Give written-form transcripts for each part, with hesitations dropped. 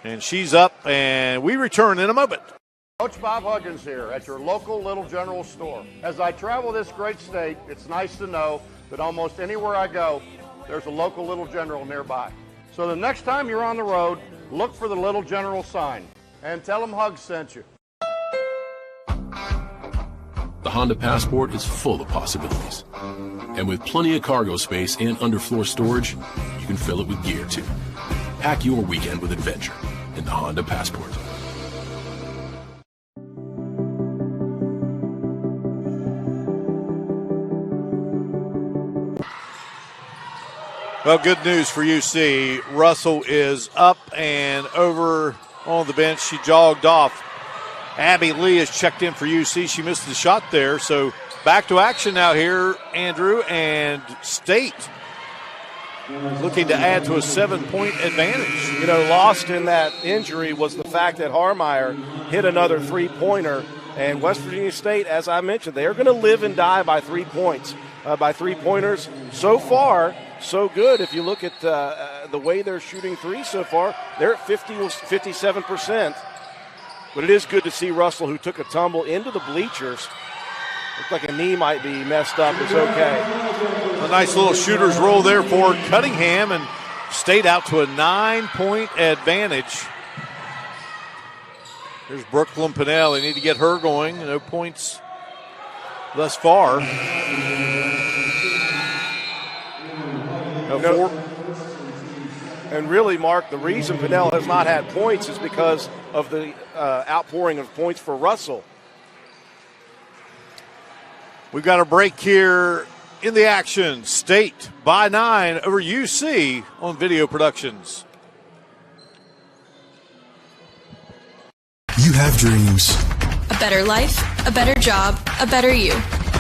And she's up, and we return in a moment. Coach Bob Huggins here at your local Little General store. As I travel this great state, it's nice to know that almost anywhere I go, there's a local Little General nearby. So the next time you're on the road, look for the Little General sign and tell them Hugs sent you. The Honda Passport is full of possibilities. And with plenty of cargo space and underfloor storage, you can fill it with gear too. Pack your weekend with adventure in the Honda Passport. Well, good news for UC. Russell is up and over on the bench. She jogged off. Abby Lee has checked in for UC. She missed the shot there. So back to action now here, Andrew, and State looking to add to a 7-point advantage. You know, lost in that injury was the fact that Harmeyer hit another three-pointer. And West Virginia State, as I mentioned, they are going to live and die by 3 points, by three-pointers. So far, so good. If you look at the way they're shooting threes so far, they're at 57%. But it is good to see Russell, who took a tumble into the bleachers. Looked like a knee might be messed up. It's okay. A nice little shooter's roll there for Cunningham, and State out to a 9-point advantage. Here's Brooklyn Pinnell. They need to get her going. No points thus far. And really, Mark, the reason Pinnell has not had points is because of the outpouring of points for Russell. We've got a break here in the action. State by 9 over UC on Video Productions. You have dreams. A better life, a better job, a better you.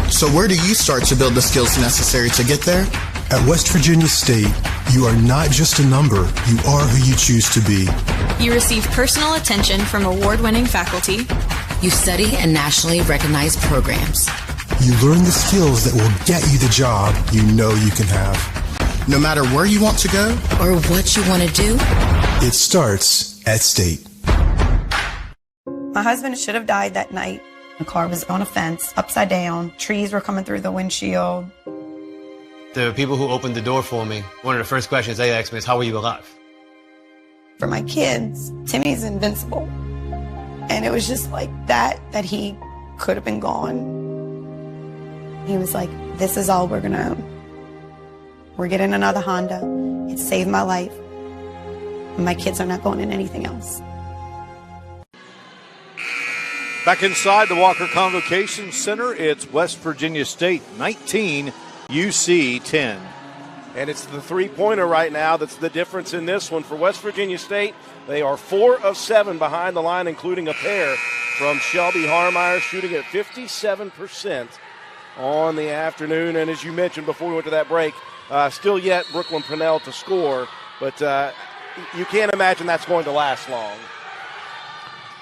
So where do you start to build the skills necessary to get there? At West Virginia State, you are not just a number, you are who you choose to be. You receive personal attention from award-winning faculty. You study in nationally recognized programs. You learn the skills that will get you the job you know you can have. No matter where you want to go or what you want to do, it starts at State. My husband should have died that night. The car was on a fence, upside down. Trees were coming through the windshield. The people who opened the door for me, one of the first questions they asked me is, how are you alive? For my kids, Timmy's invincible. And it was just like that he could have been gone. He was like, this is all we're gonna own. We're getting another Honda. It saved my life. My kids are not going in anything else. Back inside the Walker Convocation Center, it's West Virginia State 19, UC 10. And it's the three-pointer right now that's the difference in this one. For West Virginia State, they are 4 of 7 behind the line, including a pair from Shelby Harmeyer, shooting at 57% on the afternoon. And as you mentioned before we went to that break, still yet Brooklyn Pinnell to score, but you can't imagine that's going to last long.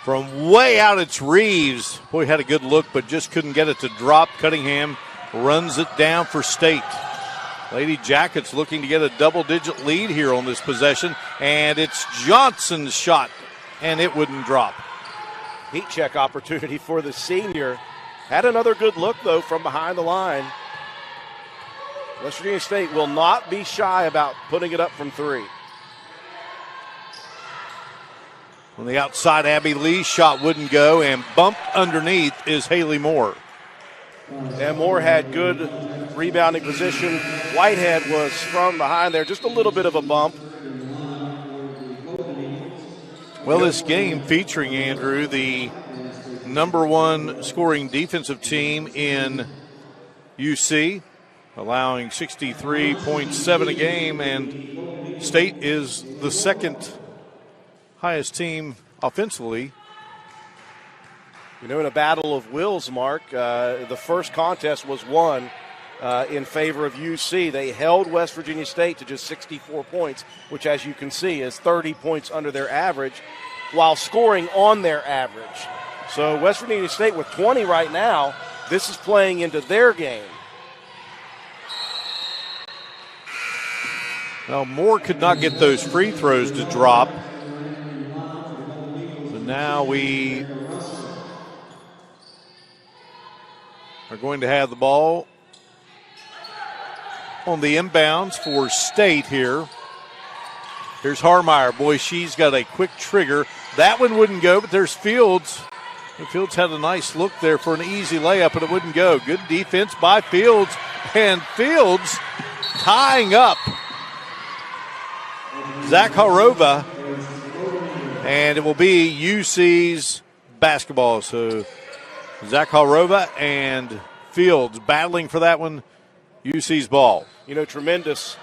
From way out, it's Reeves. Boy, had a good look, but just couldn't get it to drop. Cunningham runs it down for State. Lady Jackets looking to get a double-digit lead here on this possession, and it's Johnson's shot, and it wouldn't drop. Heat check opportunity for the senior. Had another good look, though, from behind the line. West Virginia State will not be shy about putting it up from 3. On the outside, Abby Lee's shot wouldn't go, and bumped underneath is Haley Moore. And Moore had good rebounding position. Whitehead was from behind there, just a little bit of a bump. Well, this game featuring, Andrew, the number 1 scoring defensive team in UC, allowing 63.7 a game, and State is the second highest team offensively. You know, in a battle of wills, Mark, the first contest was won in favor of UC. They held West Virginia State to just 64 points, which, as you can see, is 30 points under their average, while scoring on their average. So West Virginia State with 20 right now, this is playing into their game. Well, Moore could not get those free throws to drop. Now we are going to have the ball on the inbounds for State here. Here's Harmeyer. Boy, she's got a quick trigger. That one wouldn't go, but there's Fields. And Fields had a nice look there for an easy layup, but it wouldn't go. Good defense by Fields. And Fields tying up Zakharova. And it will be UC's basketball. So Zakharova and Fields battling for that one. UC's ball. You know, tremendous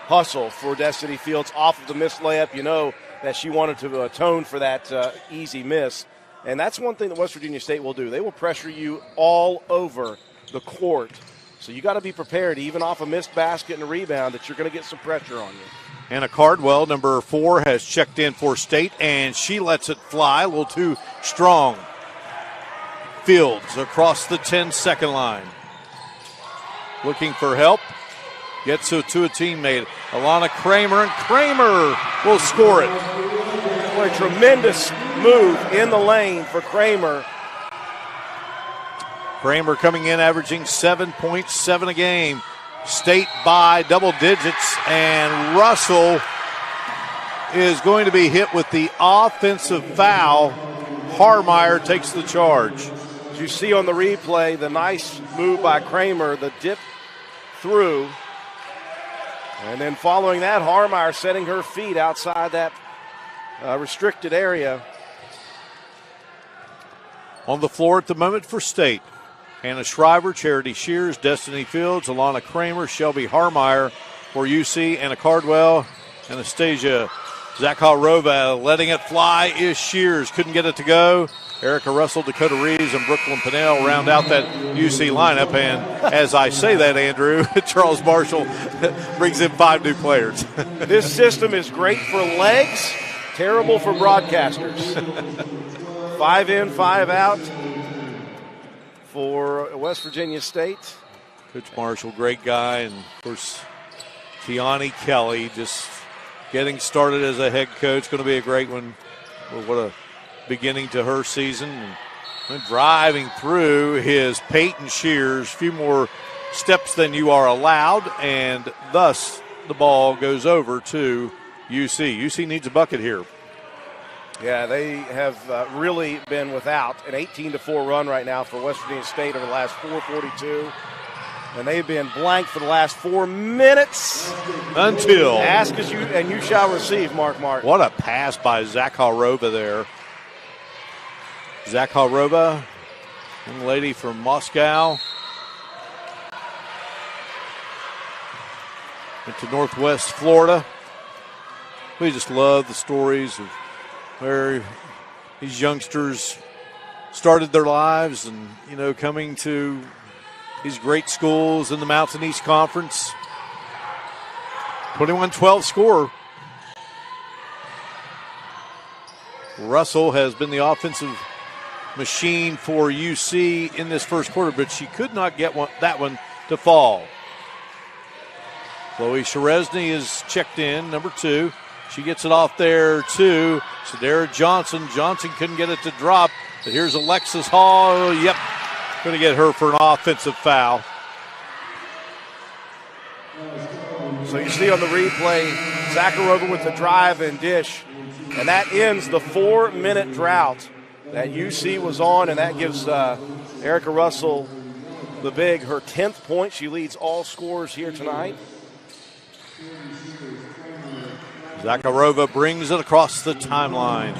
hustle for Destiny Fields off of the missed layup. You know that she wanted to atone for that easy miss. And that's one thing that West Virginia State will do. They will pressure you all over the court. So you got to be prepared, even off a missed basket and a rebound, that you're going to get some pressure on you. Anna Cardwell, number 4, has checked in for State, and she lets it fly a little too strong. Fields across the 10-second line. Looking for help. Gets it to a teammate, Alana Kramer, and Kramer will score it. What a tremendous move in the lane for Kramer. Kramer coming in averaging 7.7 a game. State by double digits, and Russell is going to be hit with the offensive foul. Harmeyer takes the charge. As you see on the replay, the nice move by Kramer, the dip through. And then following that, Harmeyer setting her feet outside that restricted area. On the floor at the moment for State, Hannah Shriver, Charity Shears, Destiny Fields, Alana Kramer, Shelby Harmeyer for UC, Anna Cardwell, Anastasia Zakharova. Letting it fly is Shears. Couldn't get it to go. Erica Russell, Dakota Reeves, and Brooklyn Pinnell round out that UC lineup. And as I say that, Andrew, Charles Marshall brings in 5 new players. This system is great for legs, terrible for broadcasters. 5 in, 5 out for West Virginia State. Coach Marshall, great guy. And, of course, Tiani Kelly just getting started as a head coach. Going to be a great one. Well, what a beginning to her season. And driving through his Peyton Shears. A few more steps than you are allowed, and thus the ball goes over to UC. UC needs a bucket here. Yeah, they have really been without an 18-4 run right now for West Virginia State over the last 4:42. And they've been blank for the last 4 minutes. Until. Ask as you, and you shall receive, Mark Martin. What a pass by Zakharova there. Zakharova, young lady from Moscow. Went to Northwest Florida. We just love the stories of where these youngsters started their lives and, you know, coming to these great schools in the Mountain East Conference. 21-12 score. Russell has been the offensive machine for UC in this first quarter, but she could not get that one to fall. Chloe Sheresny is checked in, number 2. She gets it off there to Sadara Johnson. Johnson couldn't get it to drop, but here's Alexis Hall. Yep, going to get her for an offensive foul. So you see on the replay, Zakharova with the drive and dish, and that ends the 4-minute drought that UC was on, and that gives Erica Russell, the big, her 10th point. She leads all scorers here tonight. Zakharova brings it across the timeline.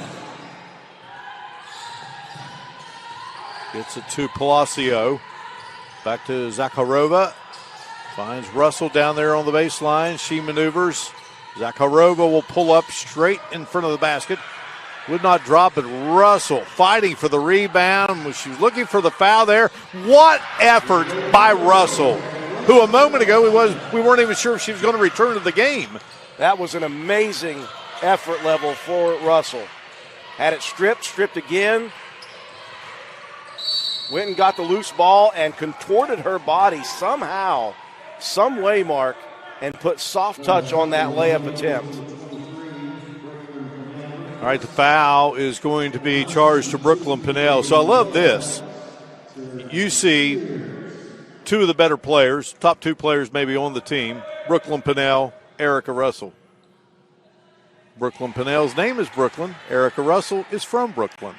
Gets it to Palacio. Back to Zakharova. Finds Russell down there on the baseline. She maneuvers. Zakharova will pull up straight in front of the basket. Would not drop, but Russell fighting for the rebound. She was looking for the foul there. What effort by Russell, who a moment ago we weren't even sure if she was going to return to the game. That was an amazing effort level for Russell. Had it stripped again. Went and got the loose ball and contorted her body somehow, some way, Mark, and put soft touch on that layup attempt. All right, the foul is going to be charged to Brooklyn Pinnell. So I love this. You see two of the better players, top two players maybe on the team, Brooklyn Pinnell, Erica Russell. Brooklyn Pinnell's name is Brooklyn. Erica Russell is from Brooklyn.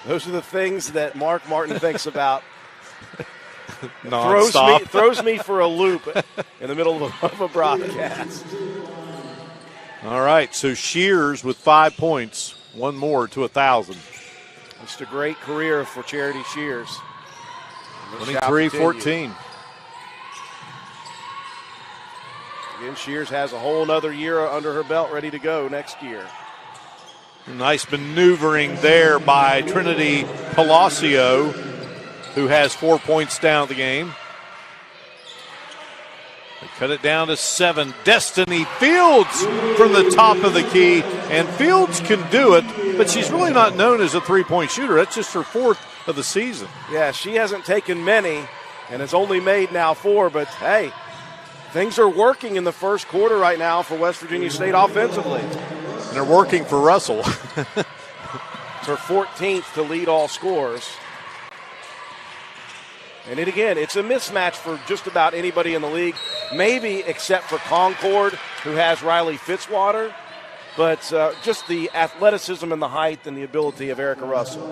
Those are the things that Mark Martin thinks about. Non-stop. Throws me for a loop in the middle of a broadcast. All right, so Shears with 5 points, one more to 1,000. Just a great career for Charity Shears. 23-14. Again, Shears has a whole other year under her belt ready to go next year. Nice maneuvering there by Trinity Palacio, who has 4 points down the game. They cut it down to 7. Destiny Fields from the top of the key, and Fields can do it, but she's really not known as a three-point shooter. That's just her 4th of the season. Yeah, she hasn't taken many and has only made now 4, but hey, things are working in the first quarter right now for West Virginia State offensively. And they're working for Russell. It's her 14th to lead all scorers. And it's a mismatch for just about anybody in the league, maybe except for Concord, who has Riley Fitzwater. But just the athleticism and the height and the ability of Erica Russell.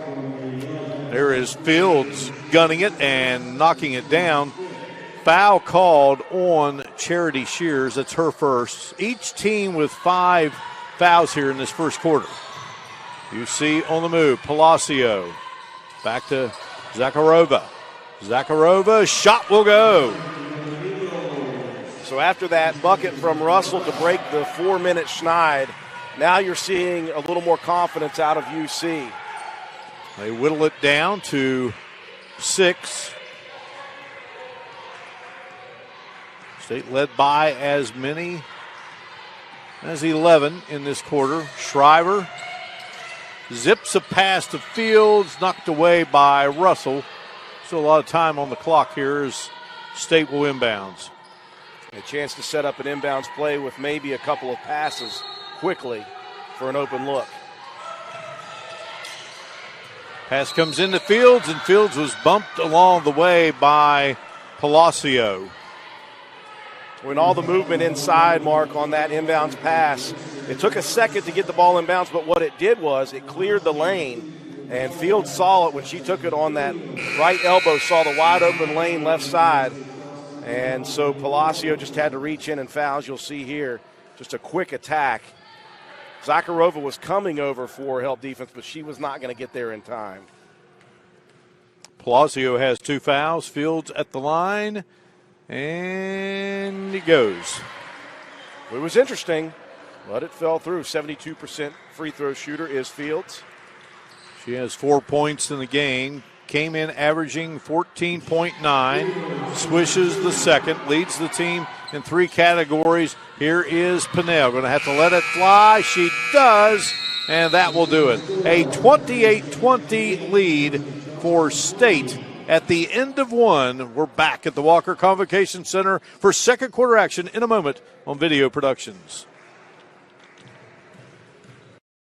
There is Fields gunning it and knocking it down. Foul called on Charity Shears. That's her first. Each team with 5 fouls here in this first quarter. You see on the move, Palacio. Back to Zakharova. Zakharova, shot will go. So after that bucket from Russell to break the 4-minute schneid, now you're seeing a little more confidence out of UC. They whittle it down to 6. State led by as many as 11 in this quarter. Shriver zips a pass to Fields, knocked away by Russell. Still a lot of time on the clock here as State will inbounds. A chance to set up an inbounds play with maybe a couple of passes quickly for an open look. Pass comes into Fields, and Fields was bumped along the way by Palacio. When all the movement inside, Mark, on that inbounds pass, it took a second to get the ball inbounds, but what it did was it cleared the lane. And Fields saw it when she took it on that right elbow, saw the wide open lane left side. And so Palacio just had to reach in and foul, as you'll see here. Just a quick attack. Zakharova was coming over for help defense, but she was not going to get there in time. Palacio has 2 fouls. Fields at the line. And he goes. It was interesting, but it fell through. 72% free throw shooter is Fields. She has 4 points in the game. Came in averaging 14.9. Swishes the second. Leads the team in 3 categories. Here is Pinnell. Going to have to let it fly. She does. And that will do it. A 28-20 lead for State. At the end of 1, we're back at the Walker Convocation Center for second quarter action in a moment on Video Productions.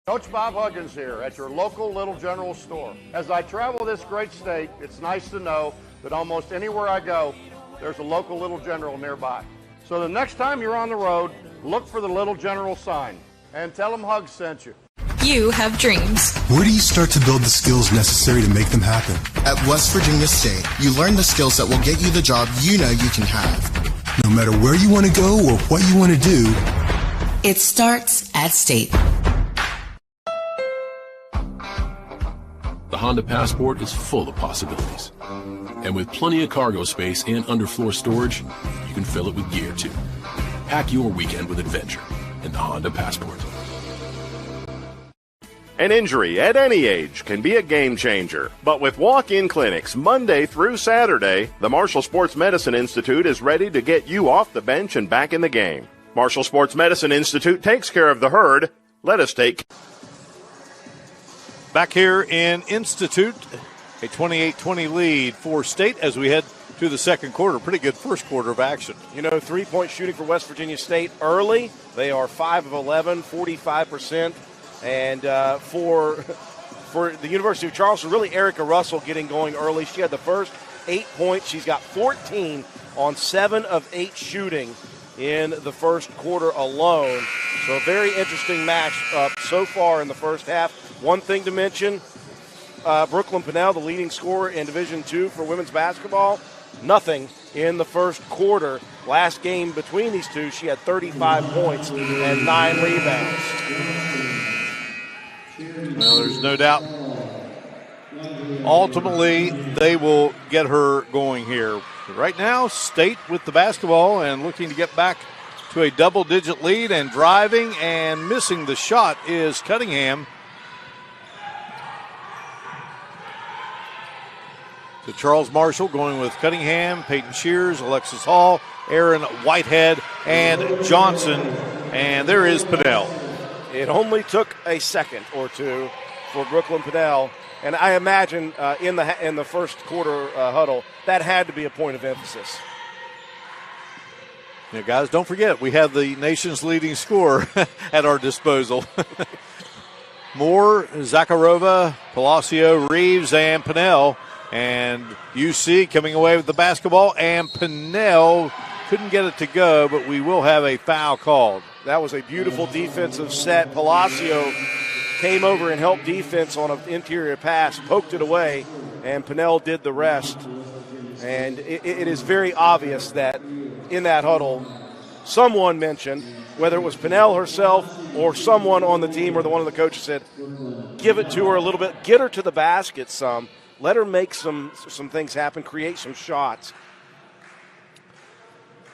Coach Bob Huggins here at your local Little General store. As I travel this great state, it's nice to know that almost anywhere I go, there's a local Little General nearby. So the next time you're on the road, look for the Little General sign and tell them Hugs sent you. You have dreams. Where do you start to build the skills necessary to make them happen? At West Virginia State, you learn the skills that will get you the job you know you can have. No matter where you want to go or what you want to do, It starts at State. The Honda Passport is full of possibilities. And with plenty of cargo space and underfloor storage, you can fill it with gear too. Pack your weekend with adventure in the Honda Passport. An injury at any age can be a game changer. But with walk-in clinics Monday through Saturday, the Marshall Sports Medicine Institute is ready to get you off the bench and back in the game. Marshall Sports Medicine Institute takes care of the herd. Let us take... Back here in Institute, a 28-20 lead for State as we head to the second quarter. Pretty good first quarter of action. You know, three-point shooting for West Virginia State early. They are 5 of 11, 45%. And for the University of Charleston, really Erica Russell getting going early. She had the first 8 points. She's got 14 on 7 of 8 shooting in the first quarter alone. So a very interesting match so far in the first half. One thing to mention, Brooklyn Pennell, the leading scorer in Division II for women's basketball, nothing in the first quarter. Last game between these two, she had 35 points and 9 rebounds. Well, there's no doubt. Ultimately, they will get her going here. Right now, State with the basketball and looking to get back to a double-digit lead, and driving and missing the shot is Cunningham. To Charles Marshall going with Cunningham, Peyton Shears, Alexis Hall, Aaron Whitehead, and Johnson. And there is Pennell. It only took a second or two for Brooklyn Pennell. And I imagine in the first quarter huddle, that had to be a point of emphasis. Yeah, guys, don't forget, we have the nation's leading scorer at our disposal. Moore, Zakharova, Palacio, Reeves, and Pennell. And UC coming away with the basketball, and Pennell couldn't get it to go, but we will have a foul called. That was a beautiful defensive set. Palacio came over and helped defense on an interior pass, poked it away, and Pennell did the rest. And it is very obvious that in that huddle, someone mentioned, whether it was Pennell herself or someone on the team or one of the coaches said, give it to her a little bit, get her to the basket some, let her make some things happen, create some shots.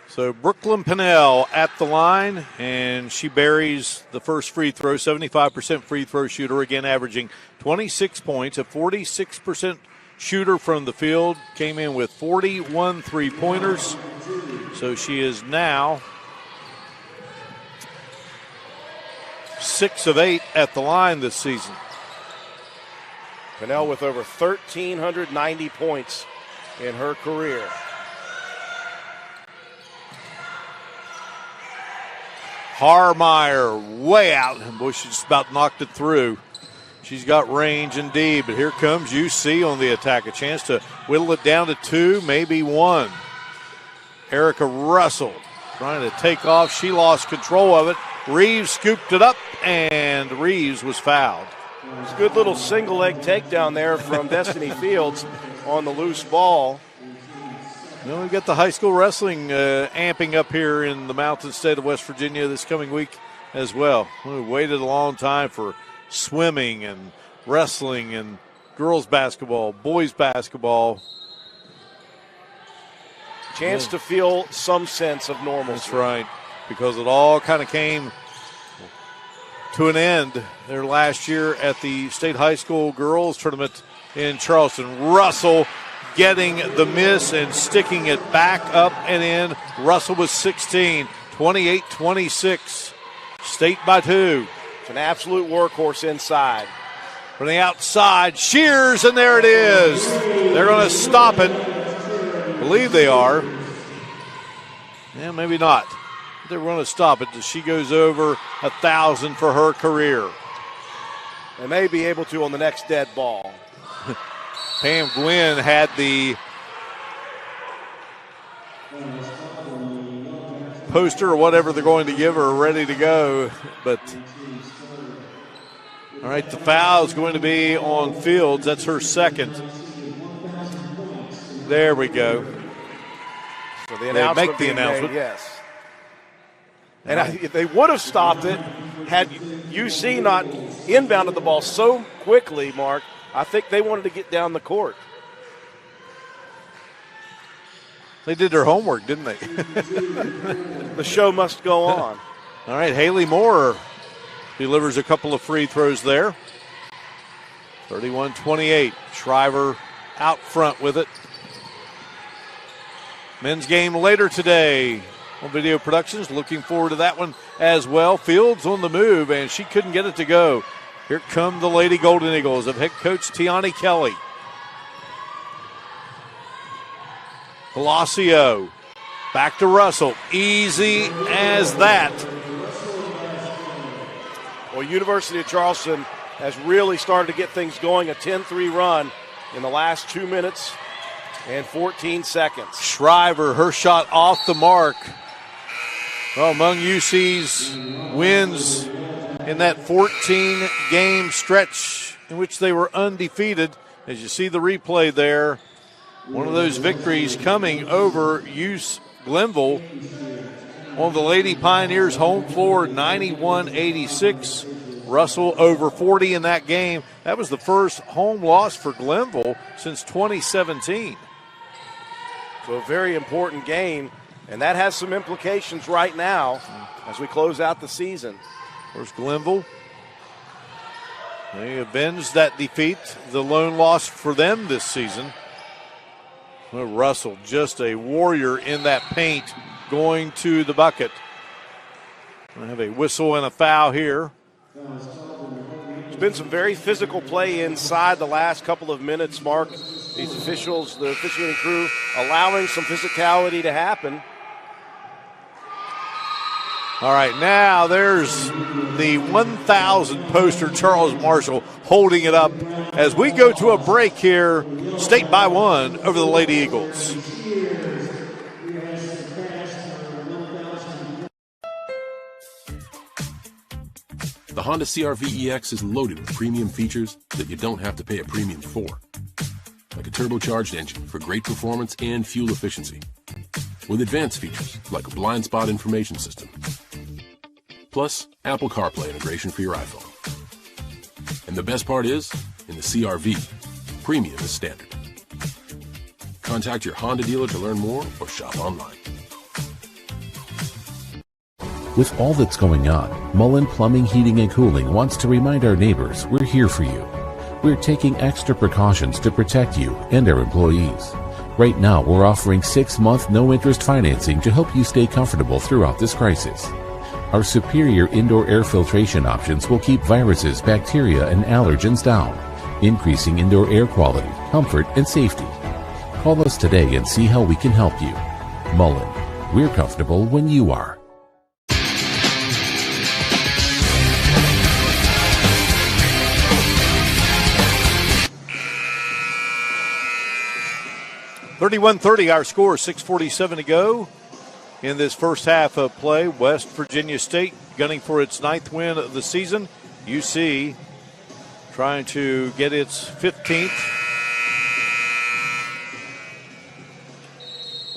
So Brooklyn Pennell at the line, and she buries the first free throw, 75% free throw shooter, again averaging 26 points, a 46% shooter from the field, came in with 41 three-pointers. So she is now 6 of 8 at the line this season. Pennell with over 1,390 points in her career. Harmeyer way out, and boy, she just about knocked it through. She's got range indeed, but here comes UC on the attack. A chance to whittle it down to 2, maybe 1. Erica Russell trying to take off. She lost control of it. Reeves scooped it up, and Reeves was fouled. It's a good little single leg takedown there from Destiny Fields on the loose ball. Well, we've got the high school wrestling amping up here in the Mountain State of West Virginia this coming week as well. We waited a long time for swimming and wrestling and girls basketball, boys basketball. Chance to feel some sense of normalcy. That's right, because it all kind of came to an end there last year at the state high school girls tournament in Charleston. Russell getting the miss and sticking it back up and in. Russell was 16, 28-26. State by 2. It's an absolute workhorse inside. From the outside, Shears, and there it is. They're going to stop it. I believe they are. Yeah, maybe not. They're going to stop it. She goes over 1,000 for her career. They may be able to on the next dead ball. Pam Gwynn had the poster or whatever they're going to give her ready to go. But, all right, the foul is going to be on Fields. That's her second. There we go. So the announcement make the announcement. Made, yes. And if they would have stopped it, had UC not inbounded the ball so quickly, Mark, I think they wanted to get down the court. They did their homework, didn't they? The show must go on. All right, Haley Moore delivers a couple of free throws there. 31-28. Shriver out front with it. Men's game later today on Video Productions. Looking forward to that one as well. Fields on the move, and she couldn't get it to go. Here come the Lady Golden Eagles of head coach Tiani Kelly. Palacio back to Russell. Easy as that. Well, University of Charleston has really started to get things going. A 10-3 run in the last 2 minutes and 14 seconds. Shriver, her shot off the mark. Well, among UC's wins in that 14-game stretch in which they were undefeated, as you see the replay there, one of those victories coming over UC Glenville on the Lady Pioneers home floor, 91-86. Russell over 40 in that game. That was the first home loss for Glenville since 2017. So a very important game, and that has some implications right now as we close out the season. Where's Glenville? They avenged that defeat, the lone loss for them this season. Well, Russell, just a warrior in that paint, going to the bucket. I have a whistle and a foul here. There's been some very physical play inside the last couple of minutes, Mark. These officials, the officiating crew, allowing some physicality to happen. All right, now there's the 1,000 poster, Charles Marshall, holding it up as we go to a break here. State by 1 over the Lady Eagles. The Honda CR-V EX is loaded with premium features that you don't have to pay a premium for. Like a turbocharged engine for great performance and fuel efficiency. With advanced features like a blind spot information system. Plus, Apple CarPlay integration for your iPhone. And the best part is, in the CR-V, premium is standard. Contact your Honda dealer to learn more or shop online. With all that's going on, Mullen Plumbing, Heating, and Cooling wants to remind our neighbors we're here for you. We're taking extra precautions to protect you and our employees. Right now, we're offering 6-month no-interest financing to help you stay comfortable throughout this crisis. Our superior indoor air filtration options will keep viruses, bacteria, and allergens down, increasing indoor air quality, comfort, and safety. Call us today and see how we can help you. Mullen, we're comfortable when you are. (31-30) our score, 6:47 to go in this first half of play. West Virginia State gunning for its 9th win of the season. UC trying to get its 15th.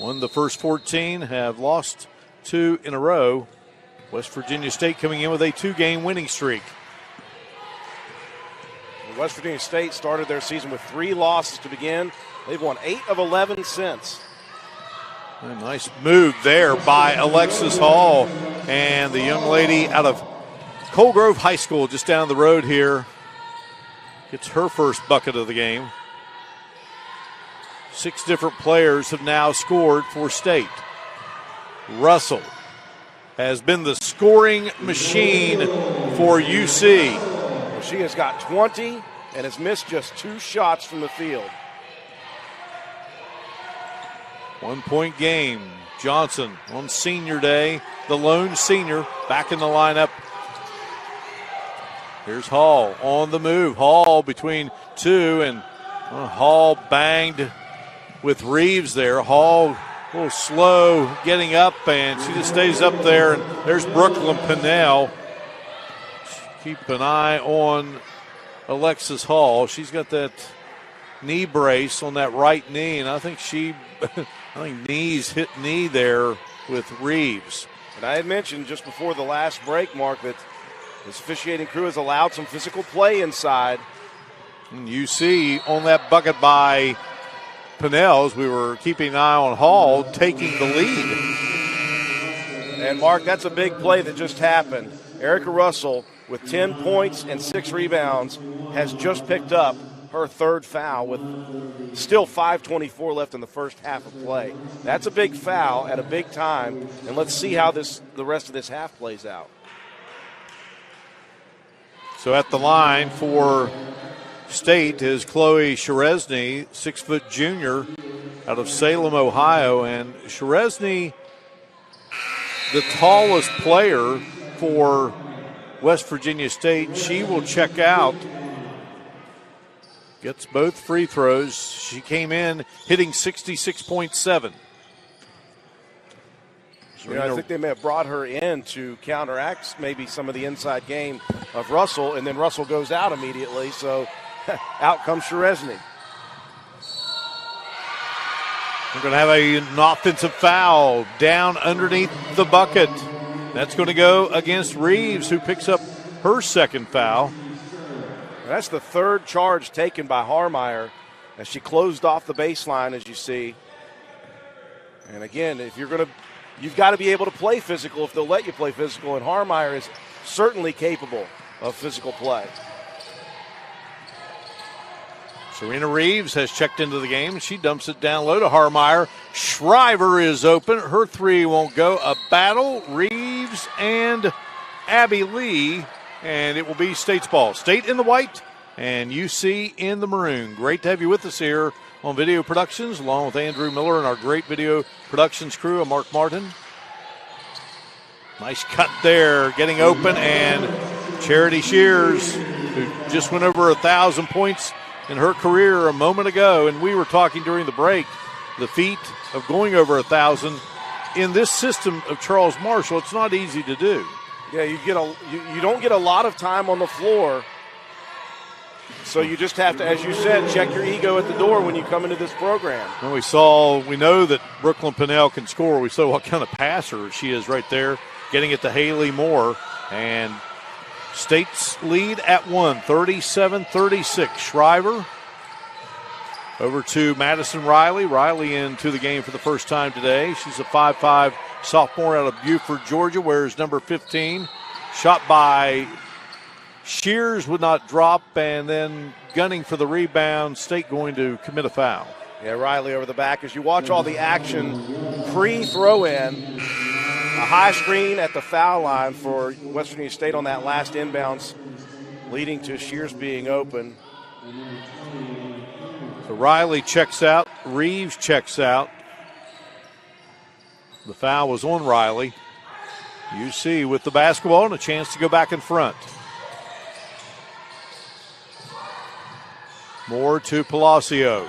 Won the first 14, have lost 2 in a row. West Virginia State coming in with a 2-game winning streak. West Virginia State started their season with 3 losses to begin. They've won 8 of 11 since. A nice move there by Alexis Hall, and the young lady out of Coal Grove High School just down the road here gets her first bucket of the game. 6 different players have now scored for State. Russell has been the scoring machine for UC. Well, she has got 20 and has missed just 2 shots from the field. 1-point game. Johnson on senior day, the lone senior, back in the lineup. Here's Hall on the move. Hall between 2, and Hall banged with Reeves there. Hall a little slow getting up, and she just stays up there. And there's Brooklyn Pinnell. Keep an eye on Alexis Hall. She's got that knee brace on that right knee, and I think knees hit knee there with Reeves. And I had mentioned just before the last break, Mark, that this officiating crew has allowed some physical play inside. And you see on that bucket by Pinnell, we were keeping an eye on Hall taking the lead. And Mark, that's a big play that just happened. Erica Russell, with 10 points and 6 rebounds, has just picked up her 3rd foul with still 5:24 left in the first half of play. That's a big foul at a big time, and let's see how the rest of this half plays out. So at the line for State is Chloe Sherezny, 6-foot junior, out of Salem, Ohio. And Sheresny, the tallest player for West Virginia State, she will check out. Gets both free throws. She came in hitting 66.7. I think they may have brought her in to counteract maybe some of the inside game of Russell, and then Russell goes out immediately, so out comes Sheresny. We're going to have an offensive foul down underneath the bucket. That's going to go against Reeves, who picks up her second foul. That's the third charge taken by Harmeyer as she closed off the baseline, as you see. And again, if you're going to, you've got to be able to play physical if they'll let you play physical, and Harmeyer is certainly capable of physical play. Serena Reeves has checked into the game. She dumps it down low to Harmeyer. Shriver is open. Her three won't go. A battle, Reeves and Abby Lee, and it will be State's ball. State in the white and UC in the maroon. Great to have you with us here on Video Productions, along with Andrew Miller and our great video productions crew. I'm Mark Martin. Nice cut there, getting open, and Charity Shears, who just went over 1,000 points in her career a moment ago, and we were talking during the break, the feat of going over 1,000 in this system of Charles Marshall. It's not easy to do. Yeah, you don't get a lot of time on the floor, so you just have to, as you said, check your ego at the door when you come into this program. And we know that Brooklyn Pinnell can score. We saw what kind of passer she is right there, getting it to Haley Moore, and State's lead at 37-36. Shriver over to Madison Riley. Riley into the game for the first time today. She's a 5'5" sophomore out of Buford, Georgia, wears number 15. Shot by Shears would not drop, and then gunning for the rebound. State going to commit a foul. Yeah, Riley over the back. As you watch all the action pre-throw-in, a high screen at the foul line for West Virginia State on that last inbounds, leading to Shears being open. So Riley checks out. Reeves checks out. The foul was on Riley. UC with the basketball and a chance to go back in front. Moore to Palacio.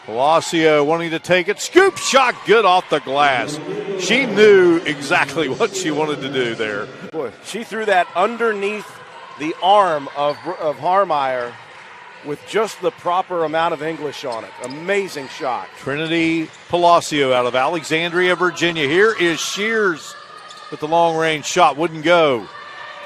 Palacio wanting to take it. Scoop shot, good off the glass. She knew exactly what she wanted to do there. Boy, she threw that underneath the arm of Harmeyer with just the proper amount of English on it. Amazing shot. Trinity Palacio out of Alexandria, Virginia. Here is Shears with the long-range shot. Wouldn't go.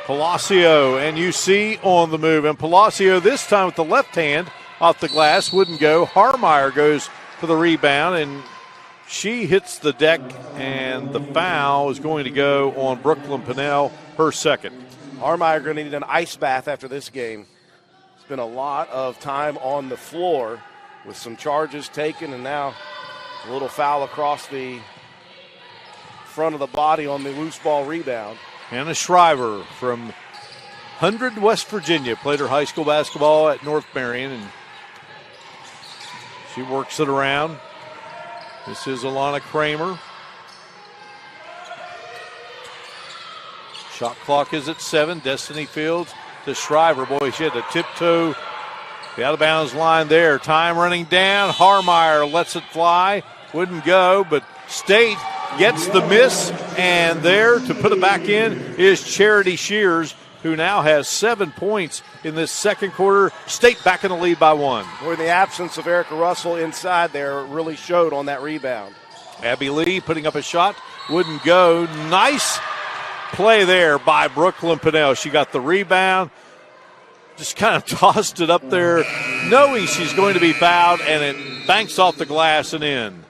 Palacio and UC on the move. And Palacio this time with the left hand off the glass. Wouldn't go. Harmeyer goes for the rebound, and she hits the deck, and the foul is going to go on Brooklyn Pinnell, her second. Harmeyer going to need an ice bath after this game. It's been a lot of time on the floor with some charges taken, and now a little foul across the front of the body on the loose ball rebound. Hannah Shriver from 100, West Virginia, played her high school basketball at North Marion, and she works it around. This is Alana Kramer. Shot clock is at 7. Destiny Fields to Shriver. Boy, she had to tiptoe the out-of-bounds line there. Time running down. Harmeyer lets it fly. Wouldn't go, but State gets the miss, and there to put it back in is Charity Shears, who now has 7 points in this second quarter. State back in the lead by 1. Boy, the absence of Erica Russell inside there really showed on that rebound. Abby Lee putting up a shot. Wouldn't go. Nice play there by Brooklyn Pinnell. She got the rebound, just kind of tossed it up there, knowing she's going to be fouled, and it banks off the glass and in.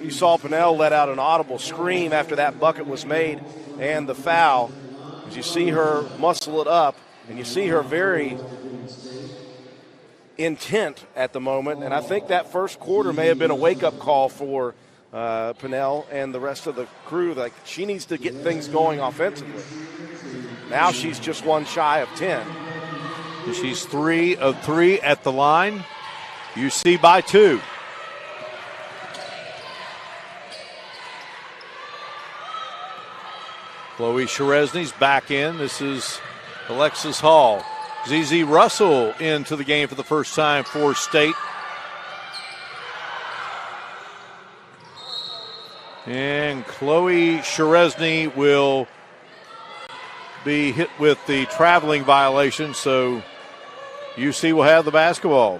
You saw Pinnell let out an audible scream after that bucket was made and the foul. As you see her muscle it up, and you see her very intent at the moment. And I think that first quarter may have been a wake-up call for Pinnell and the rest of the crew. Like, she needs to get things going offensively. Now she's just one shy of 10. She's 3 of 3 at the line. UC by 2. Chloe Sherezny's back in. This is Alexis Hall. ZZ Russell into the game for the first time for State. And Chloe Sherezny will be hit with the traveling violation, so UC will have the basketball.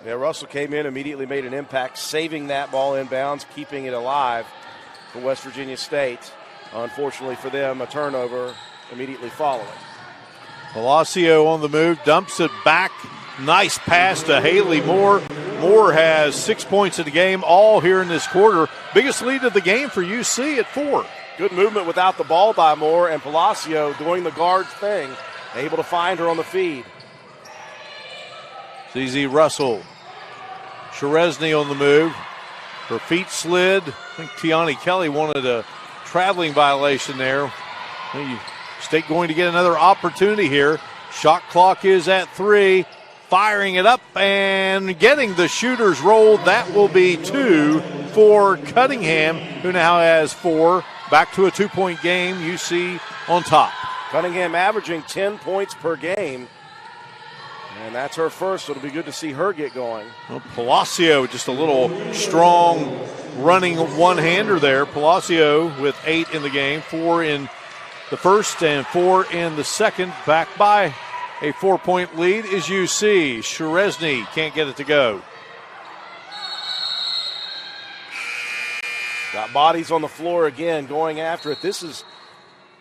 Yeah, Russell came in, immediately made an impact, saving that ball inbounds, keeping it alive for West Virginia State. Unfortunately for them, a turnover immediately following. Palacio on the move, dumps it back. Nice pass to Haley Moore. Moore has 6 points in the game, all here in this quarter. Biggest lead of the game for UC at 4. Good movement without the ball by Moore, and Palacio doing the guard thing, able to find her on the feed. ZZ Russell. Sherezny on the move. Her feet slid. I think Tiani Kelly wanted a traveling violation there. State going to get another opportunity here. Shot clock is at 3. Firing it up and getting the shooter's roll. That will be 2 for Cunningham, who now has 4. Back to a 2-point game. UC on top. Cunningham averaging 10 points per game. And that's her first, so it'll be good to see her get going. Well, Palacio, just a little strong running one-hander there. Palacio with 8 in the game, 4 in the first and 4 in the second. Back by a 4-point lead is UC. Sherezny can't get it to go. Got bodies on the floor again, going after it. This is,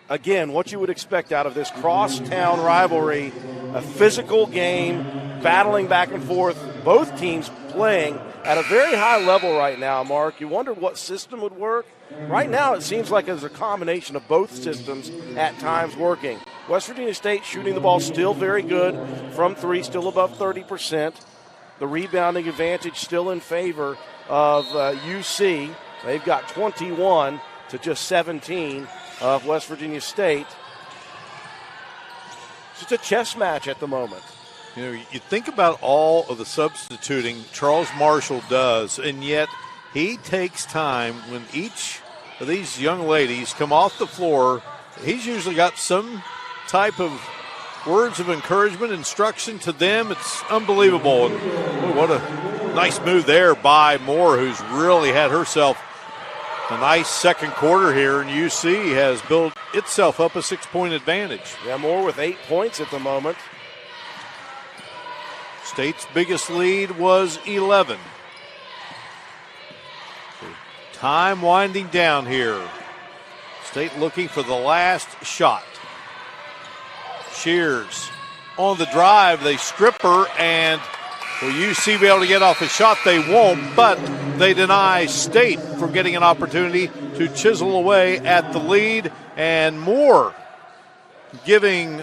again, what you would expect out of this crosstown rivalry. A physical game, battling back and forth. Both teams playing at a very high level right now, Mark. You wonder what system would work. Right now it seems like there's a combination of both systems at times working. West Virginia State shooting the ball still very good from 3, still above 30%. The rebounding advantage still in favor of UC. They've got 21 to just 17 of West Virginia State. It's just a chess match at the moment. You know, you think about all of the substituting Charles Marshall does, and yet he takes time when each of these young ladies come off the floor. He's usually got some type of words of encouragement, instruction to them. It's unbelievable. And boy, what a nice move there by Moore, who's really had herself a nice second quarter here, and UC has built itself up a 6-point advantage. Yeah, Moore with 8 points at the moment. State's biggest lead was 11. So time winding down here. State looking for the last shot. Shears on the drive. They strip her, and will UC be able to get off a shot? They won't, but they deny State from getting an opportunity to chisel away at the lead. And Moore giving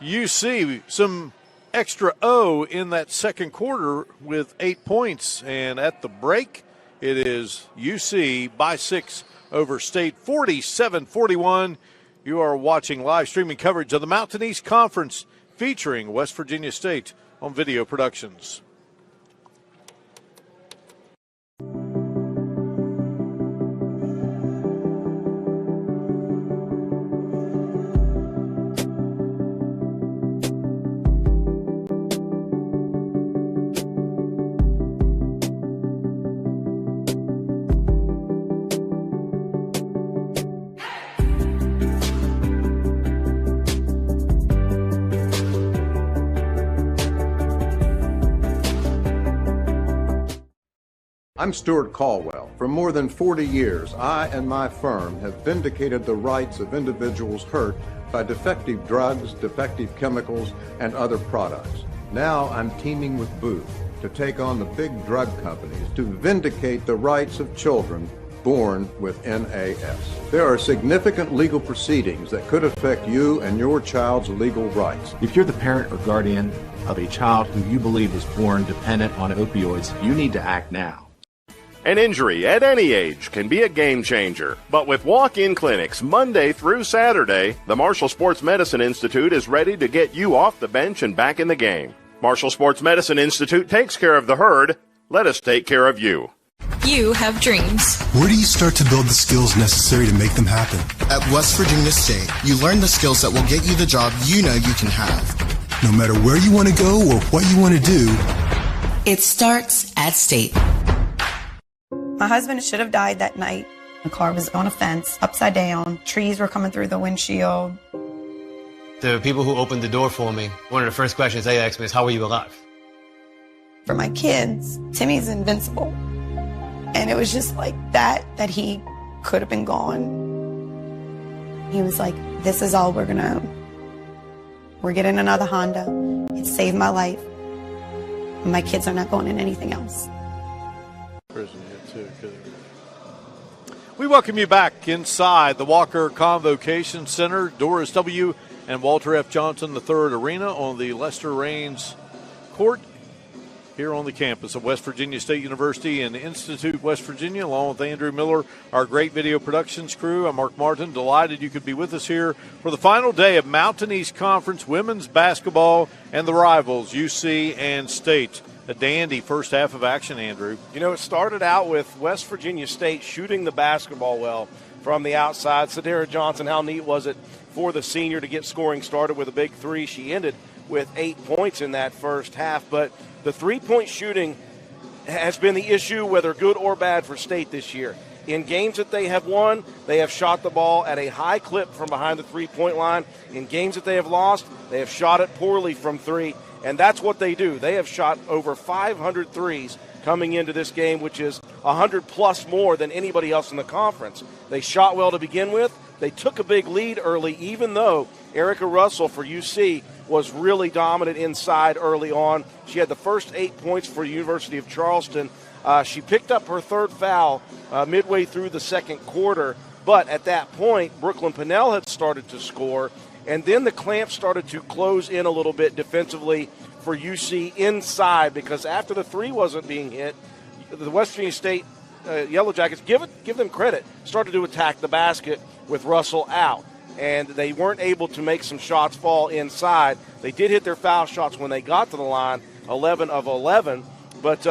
UC some extra O in that second quarter with 8 points. And at the break, it is UC by 6 over State, 47-41. You are watching live streaming coverage of the Mountain East Conference featuring West Virginia State on Video Productions. I'm Stuart Caldwell. For more than 40 years, I and my firm have vindicated the rights of individuals hurt by defective drugs, defective chemicals, and other products. Now I'm teaming with Booth to take on the big drug companies to vindicate the rights of children born with NAS. There are significant legal proceedings that could affect you and your child's legal rights. If you're the parent or guardian of a child who you believe was born dependent on opioids, you need to act now. An injury at any age can be a game changer. But with walk-in clinics Monday through Saturday, the Marshall Sports Medicine Institute is ready to get you off the bench and back in the game. Marshall Sports Medicine Institute takes care of the herd. Let us take care of you. You have dreams. Where do you start to build the skills necessary to make them happen? At West Virginia State, you learn the skills that will get you the job you know you can have. No matter where you want to go or what you want to do, it starts at State. My husband should have died that night. The car was on a fence, upside down. Trees were coming through the windshield. The people who opened the door for me, one of the first questions they asked me is, how are you alive? For my kids, Timmy's invincible. And it was just like that he could have been gone. He was like, this is all we're getting another Honda. It saved my life. And my kids are not going in anything else. We welcome you back inside the Walker Convocation Center, Doris W. and Walter F. Johnson III Arena on the Lester Raines Court here on the campus of West Virginia State University in Institute, West Virginia, along with Andrew Miller, our great video productions crew. I'm Mark Martin, delighted you could be with us here for the final day of Mountain East Conference women's basketball and the rivals, UC and State. A dandy first half of action, Andrew. You know, it started out with West Virginia State shooting the basketball well from the outside. Sadara Johnson, how neat was it for the senior to get scoring started with a big three? She ended with 8 points in that first half, but the three-point shooting has been the issue, whether good or bad, for State this year. In games that they have won, they have shot the ball at a high clip from behind the three-point line. In games that they have lost, they have shot it poorly from three, and that's what they do. They have shot over 500 threes coming into this game, which is 100-plus more than anybody else in the conference. They shot well to begin with. They took a big lead early, even though Erica Russell for UC was really dominant inside early on. She had the first 8 points for University of Charleston. She picked up her third foul midway through the second quarter, but at that point, Brooklyn Pennell had started to score, and then the clamps started to close in a little bit defensively for UC inside, because after the three wasn't being hit, the West Virginia State Yellow Jackets, give them credit, started to attack the basket with Russell out, and they weren't able to make some shots fall inside. They did hit their foul shots when they got to the line, 11 of 11, but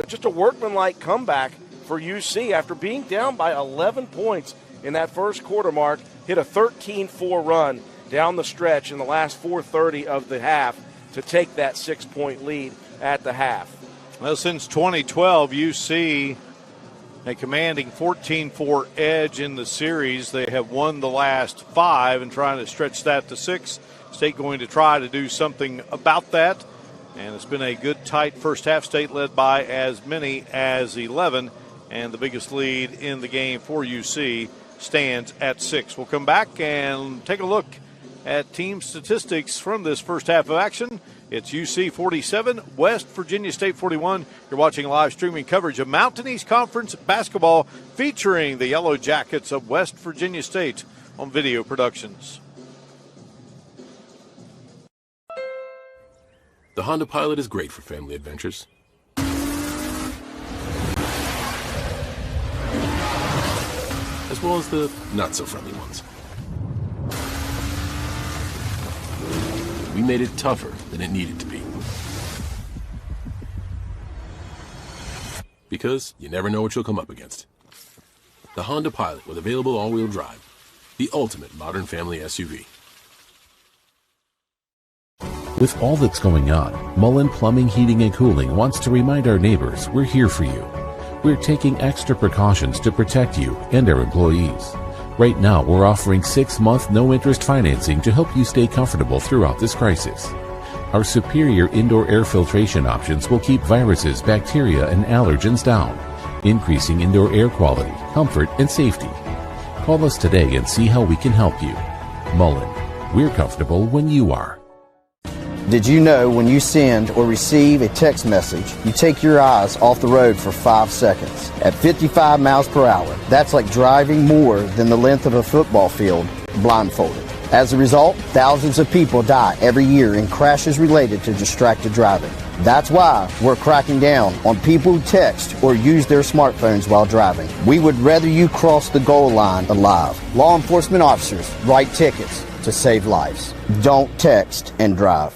just a workmanlike comeback for UC after being down by 11 points in that first quarter mark, hit a 13-4 run down the stretch in the last 4:30 of the half to take that 6-point lead at the half. Well, since 2012, UC a commanding 14-4 edge in the series. They have won the last 5 and trying to stretch that to 6. State going to try to do something about that. And it's been a good, tight first half. State led by as many as 11. And the biggest lead in the game for UC stands at 6. We'll come back and take a look at team statistics from this first half of action. It's UC 47, West Virginia State 41. You're watching live streaming coverage of Mountain East Conference basketball featuring the Yellow Jackets of West Virginia State on Video Productions. The Honda Pilot is great for family adventures. As well as the not-so-friendly ones. We made it tougher than it needed to be. Because you never know what you'll come up against. The Honda Pilot with available all-wheel drive. The ultimate modern family SUV. With all that's going on, Mullen Plumbing, Heating, and Cooling wants to remind our neighbors we're here for you. We're taking extra precautions to protect you and our employees. Right now, we're offering 6-month no-interest financing to help you stay comfortable throughout this crisis. Our superior indoor air filtration options will keep viruses, bacteria, and allergens down, increasing indoor air quality, comfort, and safety. Call us today and see how we can help you. Mullen, we're comfortable when you are. Did you know when you send or receive a text message, you take your eyes off the road for 5 seconds at 55 miles per hour? That's like driving more than the length of a football field blindfolded. As a result, thousands of people die every year in crashes related to distracted driving. That's why we're cracking down on people who text or use their smartphones while driving. We would rather you cross the goal line alive. Law enforcement officers write tickets to save lives. Don't text and drive.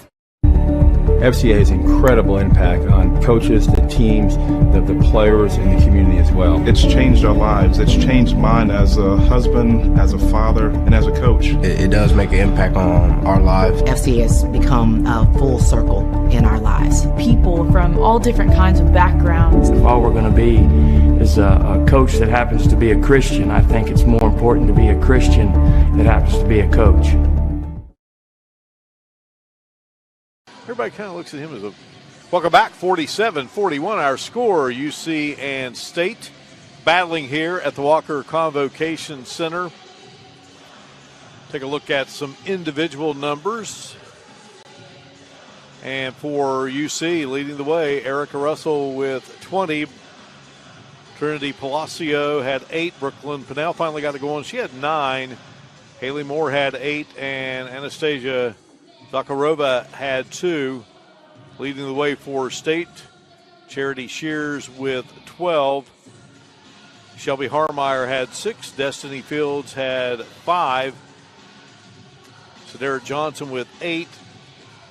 FCA has incredible impact on coaches, the teams, the players, and the community as well. It's changed our lives. It's changed mine as a husband, as a father, and as a coach. It does make an impact on our lives. FCA has become a full circle in our lives. People from all different kinds of backgrounds. If all we're going to be is a coach that happens to be a Christian, I think it's more important to be a Christian that happens to be a coach. Everybody kind of looks at him as a... Welcome back, 47-41, our score. UC and State battling here at the Walker Convocation Center. Take a look at some individual numbers. And for UC, leading the way, Erica Russell with 20. Trinity Palacio had 8. Brooklyn Pinnell finally got it going. She had 9. Haley Moore had 8. And Anastasia Zakharova had 2. Leading the way for State, Charity Shears with 12. Shelby Harmeyer had 6. Destiny Fields had 5. Sadara Johnson with 8.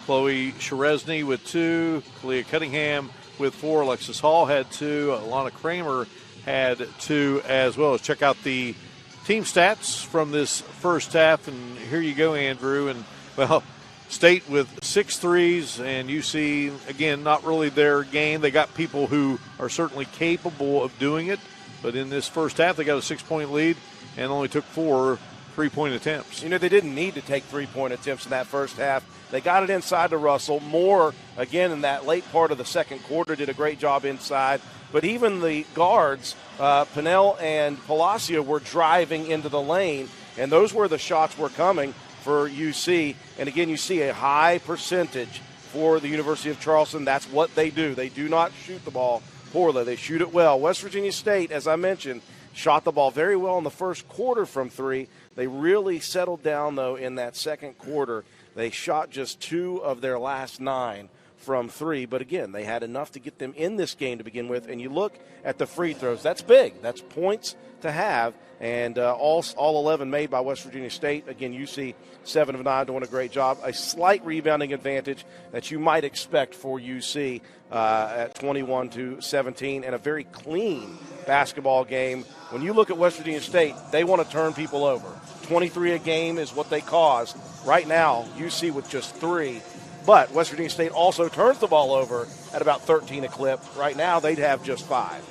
Chloe Sheresny with 2. Kalia Cunningham with 4. Alexis Hall had 2. Alana Kramer had 2 as well. Let's check out the team stats from this first half. And here you go, Andrew. And, well, State with 6 threes, and UC, again, not really their game. They got people who are certainly capable of doing it, but in this first half, they got a 6-point lead and only took 4 3-point attempts. You know, they didn't need to take 3-point attempts in that first half. They got it inside to Russell. Moore, again, in that late part of the second quarter, did a great job inside. But even the guards, Pinnell and Palacio, were driving into the lane, and those were the shots were coming for UC. And again, you see a high percentage for the University of Charleston. That's what they do. They do not shoot the ball poorly. They shoot it well. West Virginia State, as I mentioned, shot the ball very well in the first quarter from 3. They really settled down, though, in that second quarter. They shot just 2 of their last 9 from 3. But again, they had enough to get them in this game to begin with. And you look at the free throws. That's big. That's points to have. And all 11 made by West Virginia State. Again, UC 7 of 9 doing a great job. A slight rebounding advantage that you might expect for UC at 21-17, and a very clean basketball game. When you look at West Virginia State, they want to turn people over. 23 a game is what they caused. Right now, UC with just 3. But West Virginia State also turns the ball over at about 13 a clip. Right now, they'd have just 5.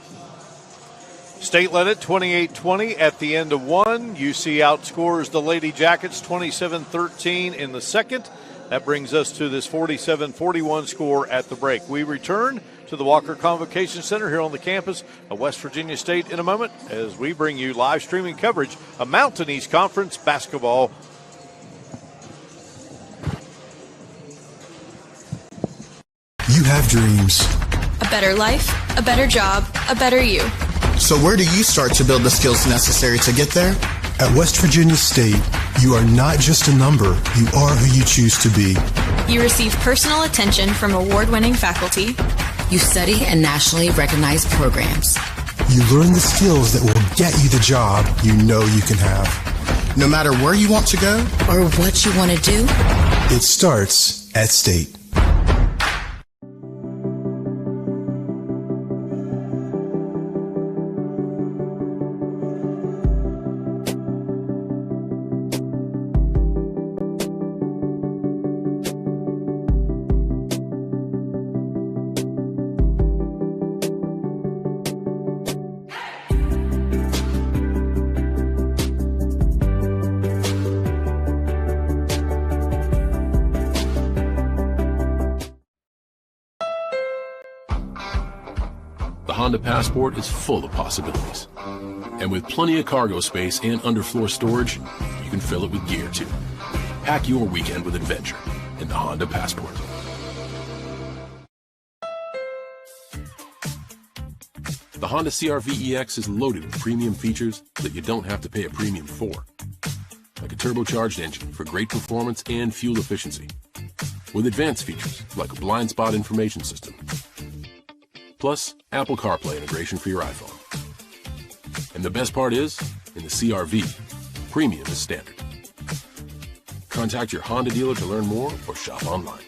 State led it 28-20 at the end of 1. UC outscores the Lady Jackets 27-13 in the second. That brings us to this 47-41 score at the break. We return to the Walker Convocation Center here on the campus of West Virginia State in a moment as we bring you live streaming coverage of Mountain East Conference basketball. You have dreams. A better life, a better job, a better you. So where do you start to build the skills necessary to get there? At West Virginia State, you are not just a number, you are who you choose to be. You receive personal attention from award-winning faculty. You study in nationally recognized programs. You learn the skills that will get you the job you know you can have. No matter where you want to go or what you want to do, it starts at State. The Honda Passport is full of possibilities. And with plenty of cargo space and underfloor storage, you can fill it with gear too. Pack your weekend with adventure in the Honda Passport. The Honda CR-V EX is loaded with premium features that you don't have to pay a premium for. Like a turbocharged engine for great performance and fuel efficiency. With advanced features like a blind spot information system. Plus, Apple CarPlay integration for your iPhone. And the best part is, in the CR-V, premium is standard. Contact your Honda dealer to learn more or shop online.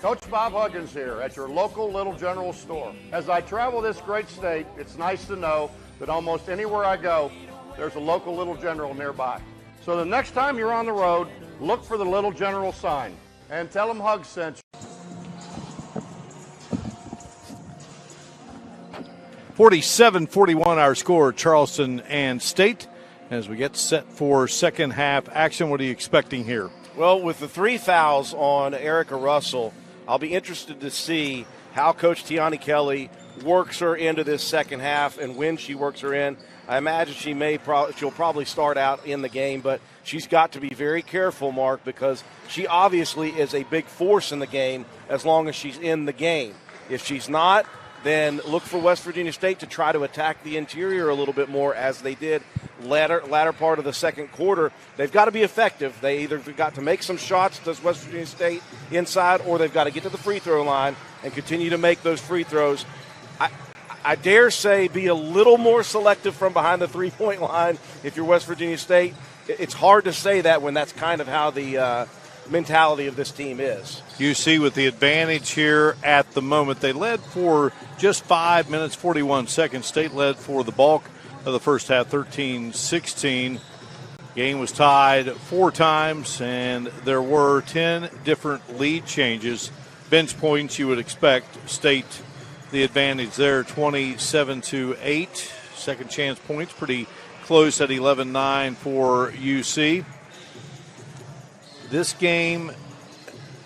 Coach Bob Huggins here at your local Little General store. As I travel this great state, it's nice to know that almost anywhere I go, there's a local Little General nearby. So the next time you're on the road, look for the Little General sign and tell them Hugs sent you. 47-41 our score, Charleston and State. As we get set for second half action, what are you expecting here? Well, with the 3 fouls on Erica Russell, I'll be interested to see how Coach Tiani Kelly works her into this second half and when she works her in. I imagine she'll probably start out in the game, but she's got to be very careful, Mark, because she obviously is a big force in the game as long as she's in the game. If she's not, then look for West Virginia State to try to attack the interior a little bit more as they did latter part of the second quarter. They've got to be effective. They either got to make some shots, does West Virginia State, inside, or they've got to get to the free throw line and continue to make those free throws. I dare say be a little more selective from behind the three-point line if you're West Virginia State. It's hard to say that when that's kind of how the mentality of this team is. UC with the advantage here at the moment. They led for just 5 minutes, 41 seconds. State led for the bulk of the first half, 13-16. Game was tied 4 times, and there were 10 different lead changes. Bench points you would expect. State the advantage there, 27-8. Second chance points pretty close at 11-9 for UC. This game,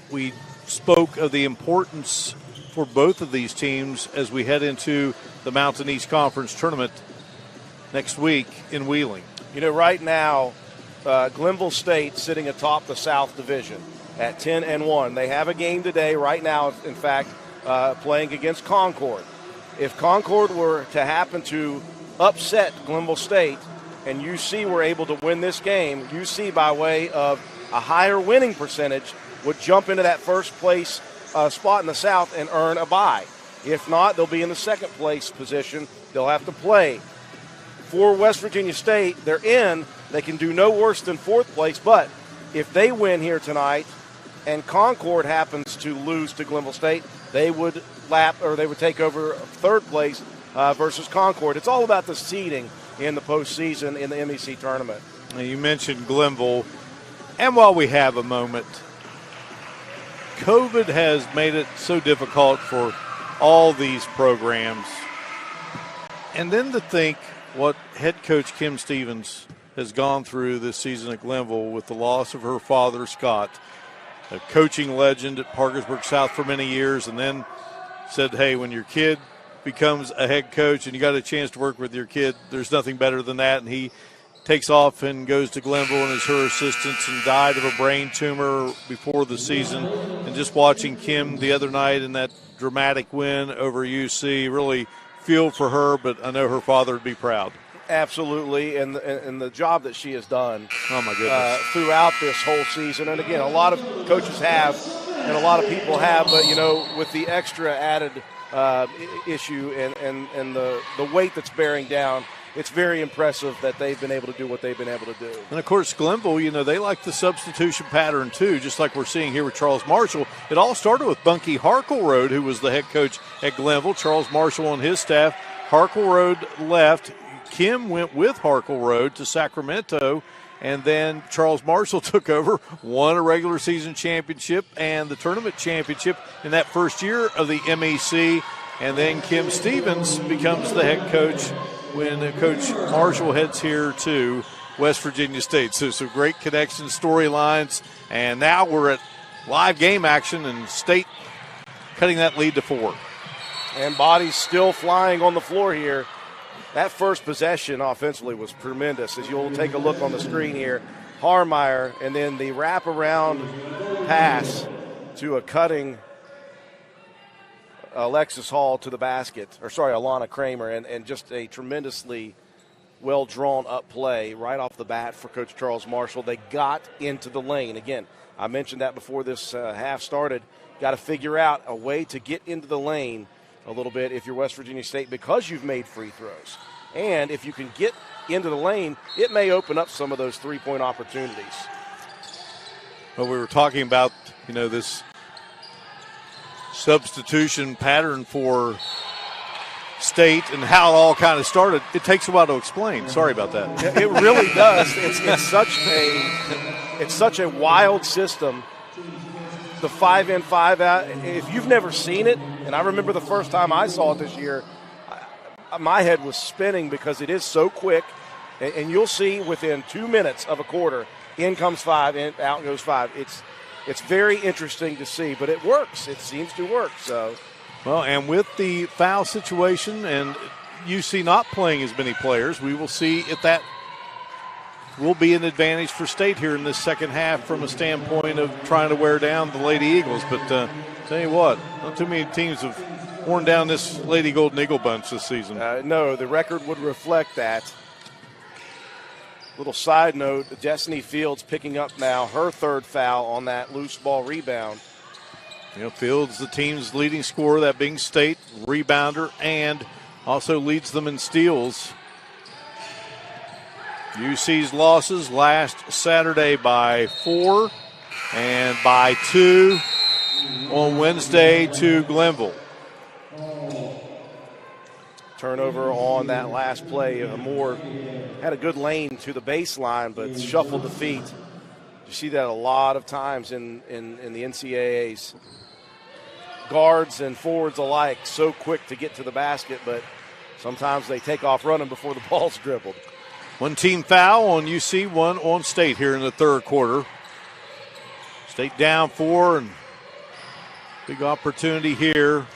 we spoke of the importance for both of these teams as we head into the Mountain East Conference tournament next week in Wheeling. You know, right now, Glenville State sitting atop the South Division at 10-1. They have a game today, right now, in fact, playing against Concord. If Concord were to happen to upset Glenville State and UC were able to win this game, UC, by way of a higher winning percentage, would jump into that first place spot in the South and earn a bye. If not, they'll be in the second place position. They'll have to play. For West Virginia State, they're in. They can do no worse than fourth place, but if they win here tonight and Concord happens to lose to Glenville State, they would take over third place versus Concord. It's all about the seeding in the postseason in the MEC tournament. Now, you mentioned Glenville, and while we have a moment, COVID has made it so difficult for all these programs. And then to think what head coach Kim Stevens has gone through this season at Glenville with the loss of her father, Scott, a coaching legend at Parkersburg South for many years, and then said, hey, when your kid becomes a head coach and you got a chance to work with your kid, there's nothing better than that. And he takes off and goes to Glenville and is her assistant, and died of a brain tumor before the season. And just watching Kim the other night in that dramatic win over UC, really feel for her, but I know her father would be proud. Absolutely, and the job that she has done oh my goodness. Throughout this whole season. And again, a lot of coaches have and a lot of people have, but, you know, with the extra added issue and the weight that's bearing down, it's very impressive that they've been able to do what they've been able to do. And, of course, Glenville, you know, they like the substitution pattern, too, just like we're seeing here with Charles Marshall. It all started with Bunky Harkleroad, who was the head coach at Glenville. Charles Marshall and his staff. Harkleroad left. Kim went with Harkleroad to Sacramento, and then Charles Marshall took over, won a regular season championship and the tournament championship in that first year of the MEC. And then Kim Stevens becomes the head coach when Coach Marshall heads here to West Virginia State. So some great connections, storylines, and now we're at live game action, and State cutting that lead to 4. And bodies still flying on the floor here. That first possession offensively was tremendous. As you'll take a look on the screen here, Harmeyer, and then the wraparound pass to a cutting Alexis Hall to the basket, Alana Kramer, and just a tremendously well-drawn-up play right off the bat for Coach Charles Marshall. They got into the lane. Again, I mentioned that before this half started. Got to figure out a way to get into the lane a little bit if you're West Virginia State, because you've made free throws. And if you can get into the lane, it may open up some of those three-point opportunities. Well, we were talking about, you know, this substitution pattern for State and how it all kind of started. It takes a while to explain. Sorry about that. It really does. It's such a wild system. The 5 in, 5 out. If you've never seen it, and I remember the first time I saw it this year, my head was spinning because it is so quick. And you'll see within 2 minutes of a quarter, in comes 5, in, out goes 5. It's very interesting to see, but it works. It seems to work. So, well, and with the foul situation and UC not playing as many players, we will see if that will be an advantage for State here in this second half from a standpoint of trying to wear down the Lady Eagles. But tell you what, not too many teams have worn down this Lady Golden Eagle bunch this season. No, the record would reflect that. Little side note, Destiny Fields picking up now her third foul on that loose ball rebound. You know, Fields, the team's leading scorer, that being State, rebounder, and also leads them in steals. UC's losses last Saturday by 4 and by 2 on Wednesday to Glenville. Turnover on that last play. Moore had a good lane to the baseline, but shuffled the feet. You see that a lot of times in the NCAAs. Guards and forwards alike, so quick to get to the basket, but sometimes they take off running before the ball's dribbled. One team foul on UC, one on State here in the third quarter. State down 4, and big opportunity here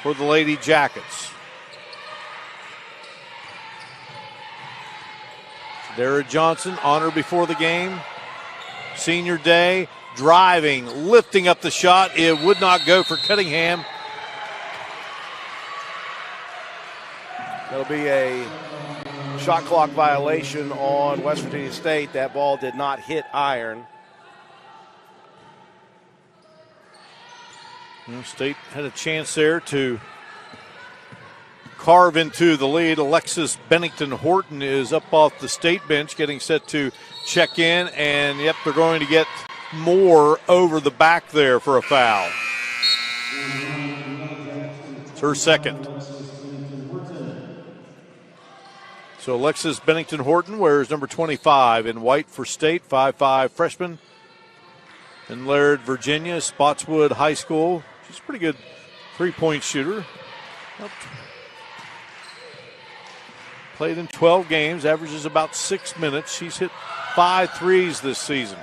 for the Lady Jackets. Dara Johnson, honor before the game. Senior day, driving, lifting up the shot. It would not go for Cunningham. That'll be a shot clock violation on West Virginia State. That ball did not hit iron. State had a chance there to carve into the lead. Alexis Bennington Horton is up off the State bench getting set to check in, and yep, they're going to get Moore over the back there for a foul. It's her second. So Alexis Bennington Horton wears number 25 in white for State, 5'5" freshman. And Laird, Virginia, Spotswood High School. She's a pretty good three-point shooter. Played in 12 games, averages about 6 minutes. She's hit 5 threes this season.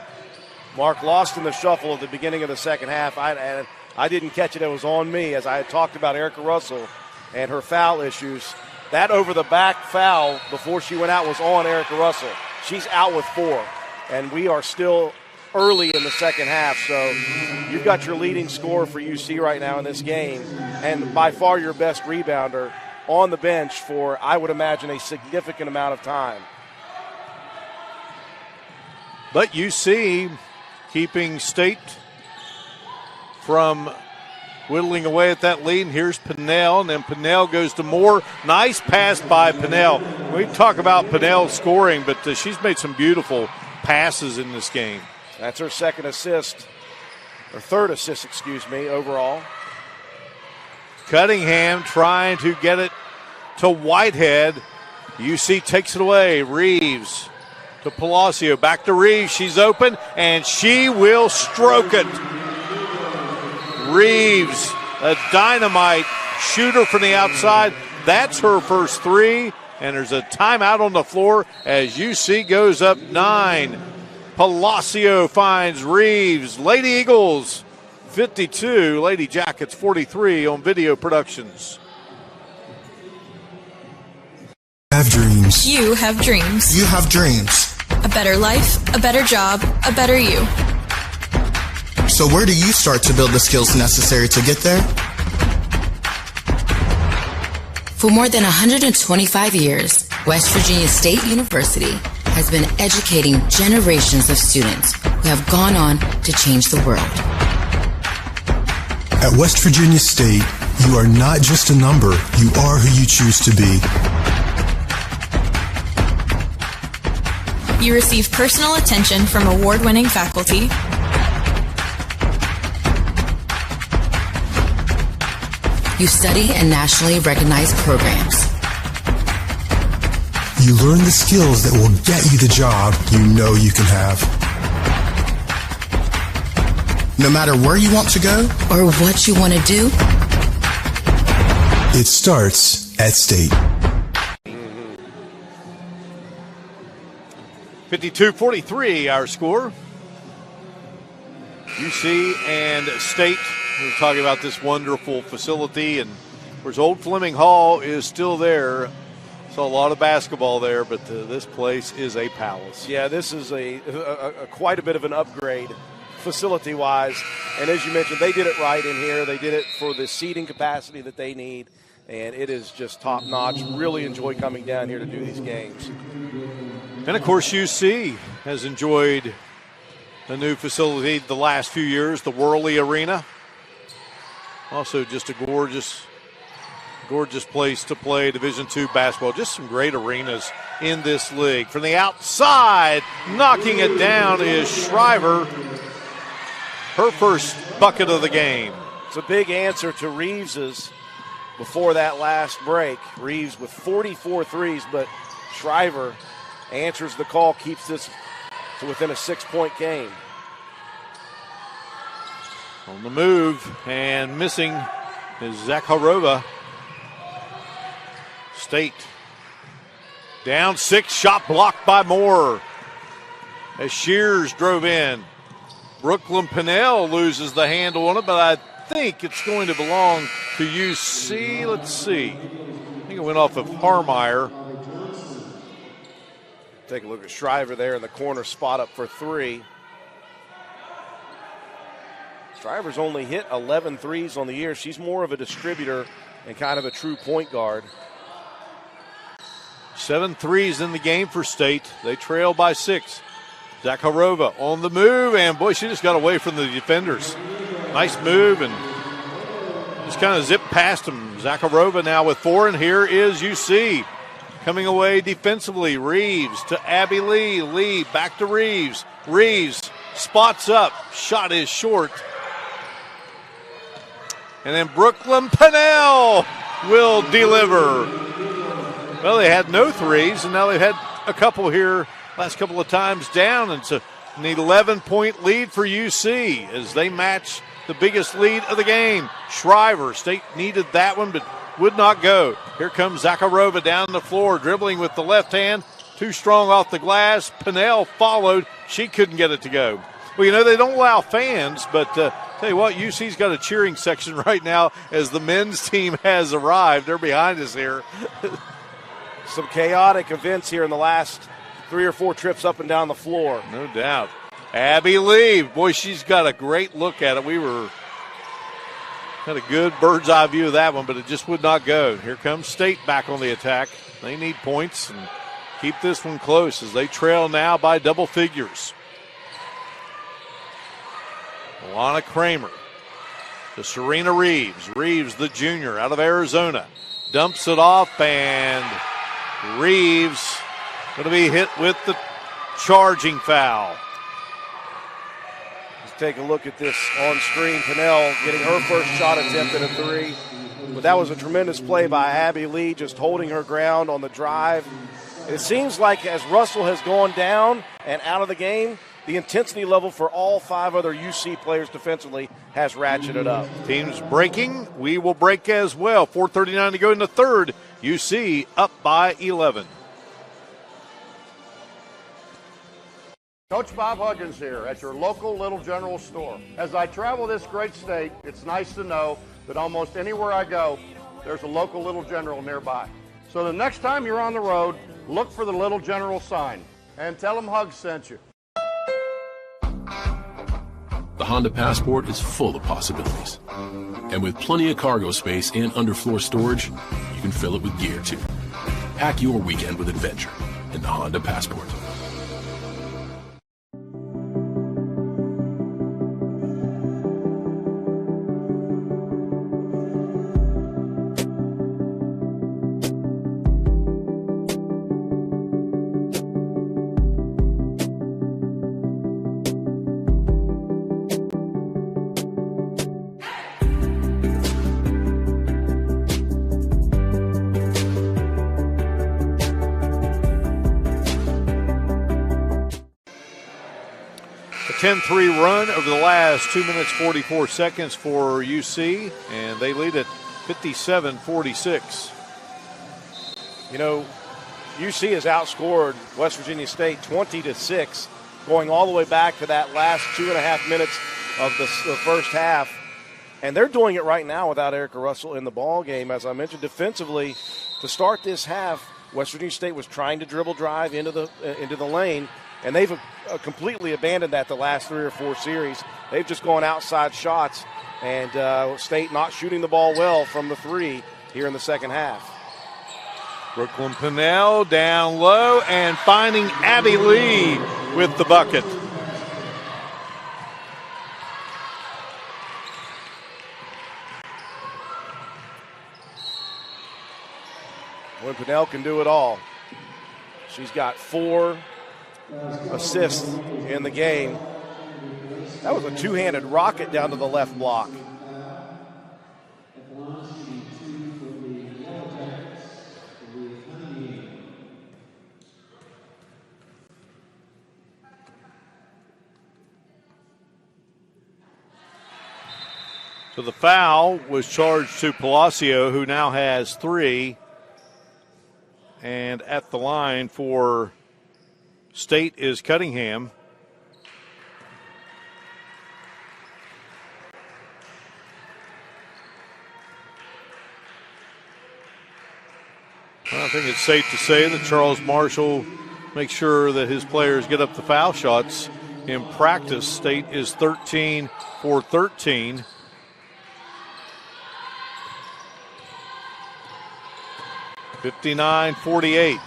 Mark lost in the shuffle at the beginning of the second half. I didn't catch it. It was on me as I had talked about Erica Russell and her foul issues. That over-the-back foul before she went out was on Erica Russell. She's out with 4, and we are still early in the second half. So you've got your leading scorer for UC right now in this game, and by far your best rebounder on the bench for, I would imagine, a significant amount of time. But UC keeping State from whittling away at that lead. And here's Pinnell, and then Pinnell goes to Moore. Nice pass by Pinnell. We talk about Pinnell scoring, but she's made some beautiful passes in this game. That's her third assist, overall. Cunningham trying to get it to Whitehead. UC takes it away. Reeves to Palacio. Back to Reeves. She's open, and she will stroke it. Reeves, a dynamite shooter from the outside. That's her first 3, and there's a timeout on the floor as UC goes up 9. Palacio finds Reeves. Lady Eagles 52, Lady Jackets 43 on Video Productions. Have dreams. You have dreams. You have dreams. A better life, a better job, a better you. So where do you start to build the skills necessary to get there? For more than 125 years, West Virginia State University has been educating generations of students who have gone on to change the world. At West Virginia State, you are not just a number, you are who you choose to be. You receive personal attention from award-winning faculty. You study in nationally recognized programs. You learn the skills that will get you the job you know you can have. No matter where you want to go or what you want to do, it starts at State. 52-43 our score. UC and State. We're talking about this wonderful facility, and of course Old Fleming Hall is still there. Saw a lot of basketball there, but this place is a palace. Yeah, this is a quite a bit of an upgrade facility-wise. And as you mentioned, they did it right in here. They did it for the seating capacity that they need, and it is just top-notch. Really enjoy coming down here to do these games. And, of course, UC has enjoyed the new facility the last few years, the Worley Arena. Also just a gorgeous place to play Division II basketball. Just some great arenas in this league. From the outside, knocking it down is Shriver. Her first bucket of the game. It's a big answer to Reeves's before that last break. Reeves with 44 threes, but Shriver answers the call, keeps this to within a 6-point game. On the move and missing is Zakharova. State down 6, shot blocked by Moore as Shears drove in. Brooklyn Pinnell loses the handle on it, but I think it's going to belong to UC. Let's see. I think it went off of Harmeyer. Take a look at Shriver there in the corner spot up for 3. Shriver's only hit 11 threes on the year. She's more of a distributor and kind of a true point guard. 7 threes in the game for State. They trail by 6. Zakharova on the move, and boy, she just got away from the defenders. Nice move, and just kind of zipped past them. Zakharova now with 4, and here is UC. Coming away defensively, Reeves to Abby Lee. Lee back to Reeves. Reeves spots up. Shot is short. And then Brooklyn Pinnell will deliver. Well, they had no threes, and now they've had a couple here last couple of times down. And it's an 11-point lead for UC as they match the biggest lead of the game. Shriver, State needed that one, but would not go. Here comes Zakharova down the floor, dribbling with the left hand. Too strong off the glass. Pinnell followed. She couldn't get it to go. Well, you know, they don't allow fans, but tell you what, UC's got a cheering section right now as the men's team has arrived. They're behind us here. Some chaotic events here in the last 3 or 4 trips up and down the floor. No doubt. Abby Lee, boy, she's got a great look at it. Had a good bird's eye view of that one, but it just would not go. Here comes State back on the attack. They need points and keep this one close as they trail now by double figures. Alana Kramer to Serena Reeves. Reeves, the junior, out of Arizona. Dumps it off, and Reeves going to be hit with the charging foul. Let's take a look at this on screen. Pinnell getting her first shot attempt at a 3. But that was a tremendous play by Abby Lee, just holding her ground on the drive. It seems like as Russell has gone down and out of the game, the intensity level for all 5 other UC players defensively has ratcheted up. Teams breaking. We will break as well. 4:39 to go in the third. UC up by 11. Coach Bob Huggins here at your local Little General store. As I travel this great state, it's nice to know that almost anywhere I go, there's a local Little General nearby. So the next time you're on the road, look for the Little General sign and tell them Hugs sent you. The Honda Passport is full of possibilities. And with plenty of cargo space and underfloor storage, you can fill it with gear too. Pack your weekend with adventure in the Honda Passport. 10-3 run over the last 2 minutes, 44 seconds for UC, and they lead at 57-46. You know, UC has outscored West Virginia State 20-6, going all the way back to that last 2.5 minutes of the first half. And they're doing it right now without Erica Russell in the ball game. As I mentioned, defensively, to start this half, West Virginia State was trying to dribble drive into the lane, and they've completely abandoned that the last 3 or 4 series. They've just gone outside shots, and State not shooting the ball well from the 3 here in the second half. Brooklyn Pinnell down low and finding Abby Lee with the bucket. When Pinnell can do it all. She's got 4 assists in the game. That was a two-handed rocket down to the left block. So the foul was charged to Palacio, who now has 3. And at the line for State is Cunningham. Well, I think it's safe to say that Charles Marshall makes sure that his players get up the foul shots. In practice, State is 13 for 13. (59-48).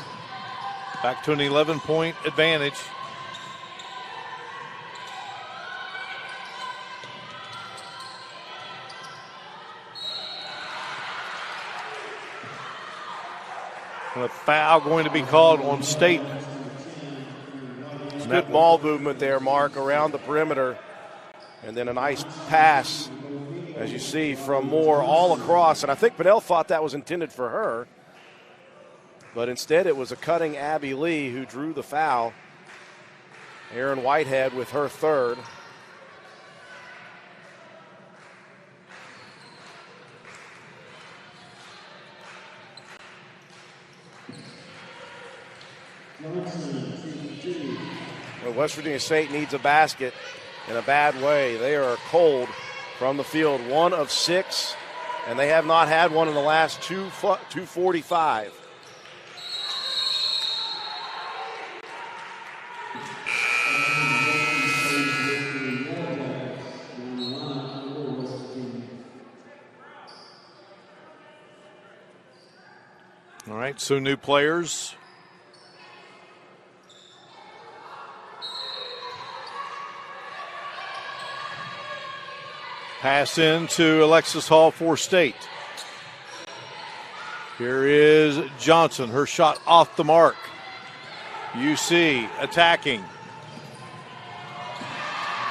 Back to an 11-point advantage. And a foul going to be called on State. Good ball movement there, Mark, around the perimeter. And then a nice pass, as you see, from Moore all across. And I think Pinnell thought that was intended for her. But instead it was a cutting Abby Lee who drew the foul. Aaron Whitehead with her 3rd. Well, West Virginia State needs a basket in a bad way. They are cold from the field, 1 of 6, and they have not had one in the last 2:45. All right, so new players. Pass in to Alexis Hall for State. Here is Johnson, her shot off the mark. UC attacking.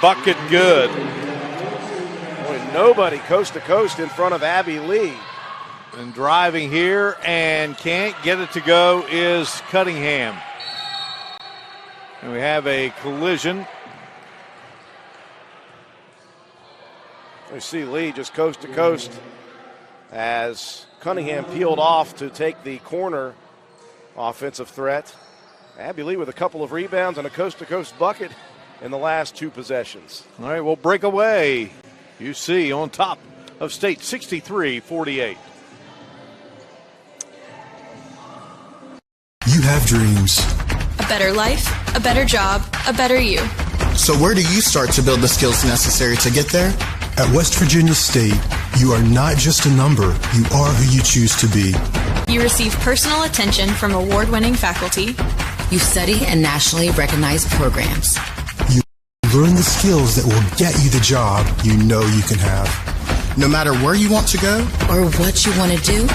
Bucket good. Boy, nobody coast to coast in front of Abby Lee. And driving here and can't get it to go is Cunningham. And we have a collision. We see Lee just coast to coast as Cunningham peeled off to take the corner offensive threat. Abby Lee with a couple of rebounds and a coast-to-coast bucket in the last 2 possessions. All right, we'll break away. UC on top of State, 63-48. You have dreams. A better life, a better job, a better you. So where do you start to build the skills necessary to get there? At West Virginia State, you are not just a number, you are who you choose to be. You receive personal attention from award-winning faculty. You study in nationally recognized programs. You learn the skills that will get you the job you know you can have. No matter where you want to go or what you want to do,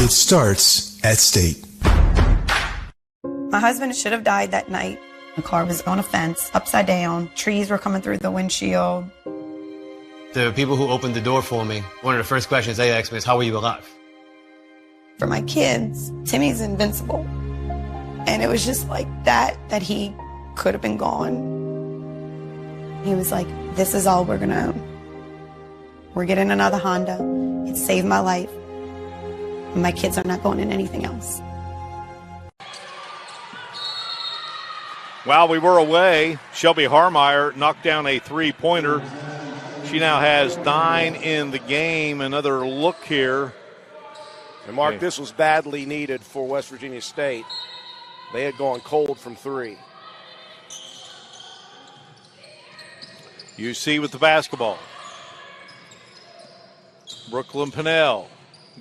it starts at State. My husband should have died that night. The car was on a fence, upside down. Trees were coming through the windshield. The people who opened the door for me, one of the first questions they asked me is, how are you alive? For my kids, Timmy's invincible. And it was just like that he could have been gone. He was like, this is all we're going to own. We're getting another Honda. It saved my life. My kids are not going in anything else. While we were away, Shelby Harmeyer knocked down a three-pointer. She now has 9 in the game. Another look here. And, Mark, this was badly needed for West Virginia State. They had gone cold from 3. UC with the basketball. Brooklyn Pennell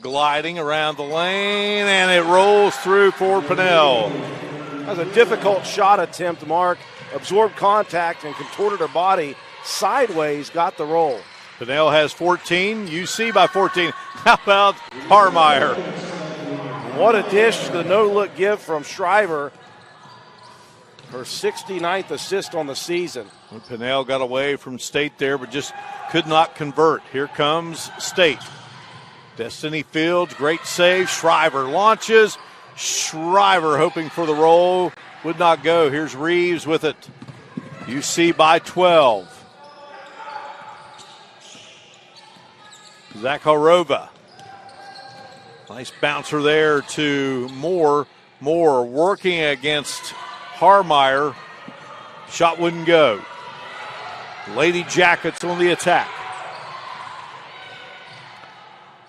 gliding around the lane, and it rolls through for Pennell. That was a difficult shot attempt, Mark. Absorbed contact and contorted her body sideways, got the roll. Pennell has 14, UC by 14. How about Harmeyer? What a dish, the no-look give from Shriver. Her 69th assist on the season. And Pennell got away from State there, but just could not convert. Here comes State. Destiny Fields, great save. Shriver launches. Shriver hoping for the roll. Would not go. Here's Reeves with it. UC by 12. Zakharova. Nice bouncer there to Moore. Moore working against Harmeyer. Shot wouldn't go. Lady Jackets on the attack.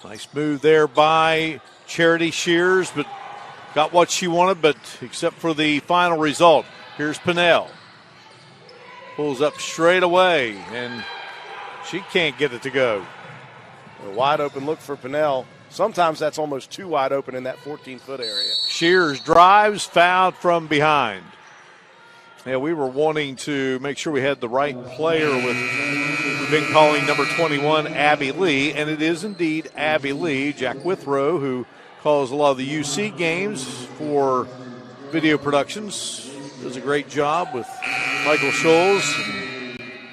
Nice move there by Charity Shears, but got what she wanted, but except for the final result. Here's Pennell. Pulls up straight away, and she can't get it to go. A wide open look for Pennell. Sometimes that's almost too wide open in that 14-foot area. Shears drives, fouled from behind. Yeah, we were wanting to make sure we had the right player with, we've been calling number 21, Abby Lee, and it is indeed Abby Lee. Jack Withrow, who calls a lot of the UC games for video productions, does a great job with Michael Scholes.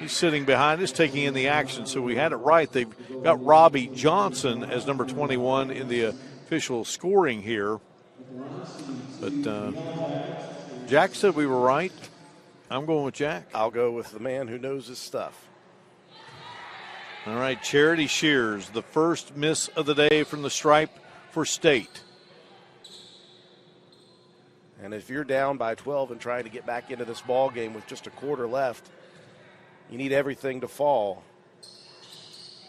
He's sitting behind us, taking in the action, so we had it right. They've got Robbie Johnson as number 21 in the official scoring here. But Jack said we were right. I'm going with Jack. I'll go with the man who knows his stuff. All right, Charity Shears, the first miss of the day from the stripe for State. And if you're down by 12 and trying to get back into this ball game with just a quarter left, you need everything to fall.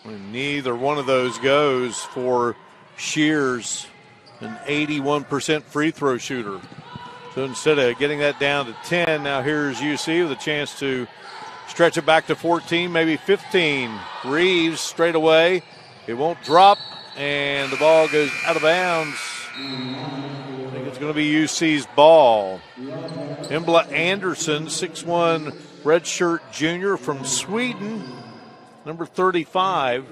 And neither one of those goes for Shears, an 81% free throw shooter. So instead of getting that down to 10, now here's UC with a chance to stretch it back to 14, maybe 15. Reeves straight away. It won't drop, and the ball goes out of bounds. I think it's going to be UC's ball. Embla Anderson, 6'1", redshirt junior from Sweden, number 35,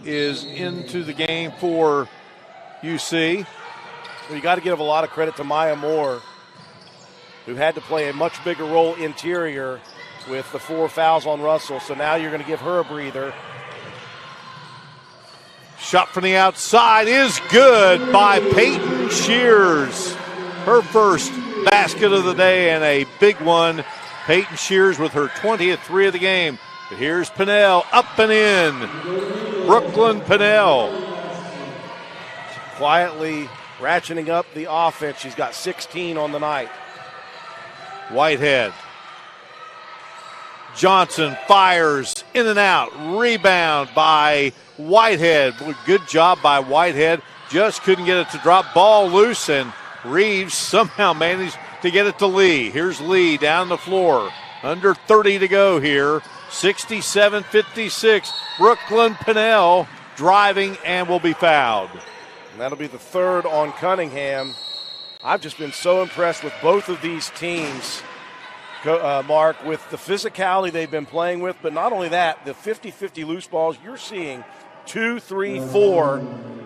is into the game for UC. Well, you got to give a lot of credit to Maya Moore, who had to play a much bigger role interior with the 4 fouls on Russell. So now you're going to give her a breather. Shot from the outside is good by Peyton Shears. Her first basket of the day and a big one. Peyton Shears with her 20th three of the game. But here's Pennell up and in. Brooklyn Pennell. Quietly ratcheting up the offense. She's got 16 on the night. Whitehead. Johnson fires in and out. Rebound by Whitehead. Good job by Whitehead. Just couldn't get it to drop. Ball loose, and Reeves somehow managed to get it to Lee. Here's Lee down the floor. Under 30 to go here. 67-56. Brooklyn Pennell driving and will be fouled. And that'll be the third on Cunningham. I've just been so impressed with both of these teams, Mark, with the physicality they've been playing with, but not only that, the 50-50 loose balls. You're seeing 2, 3, 4,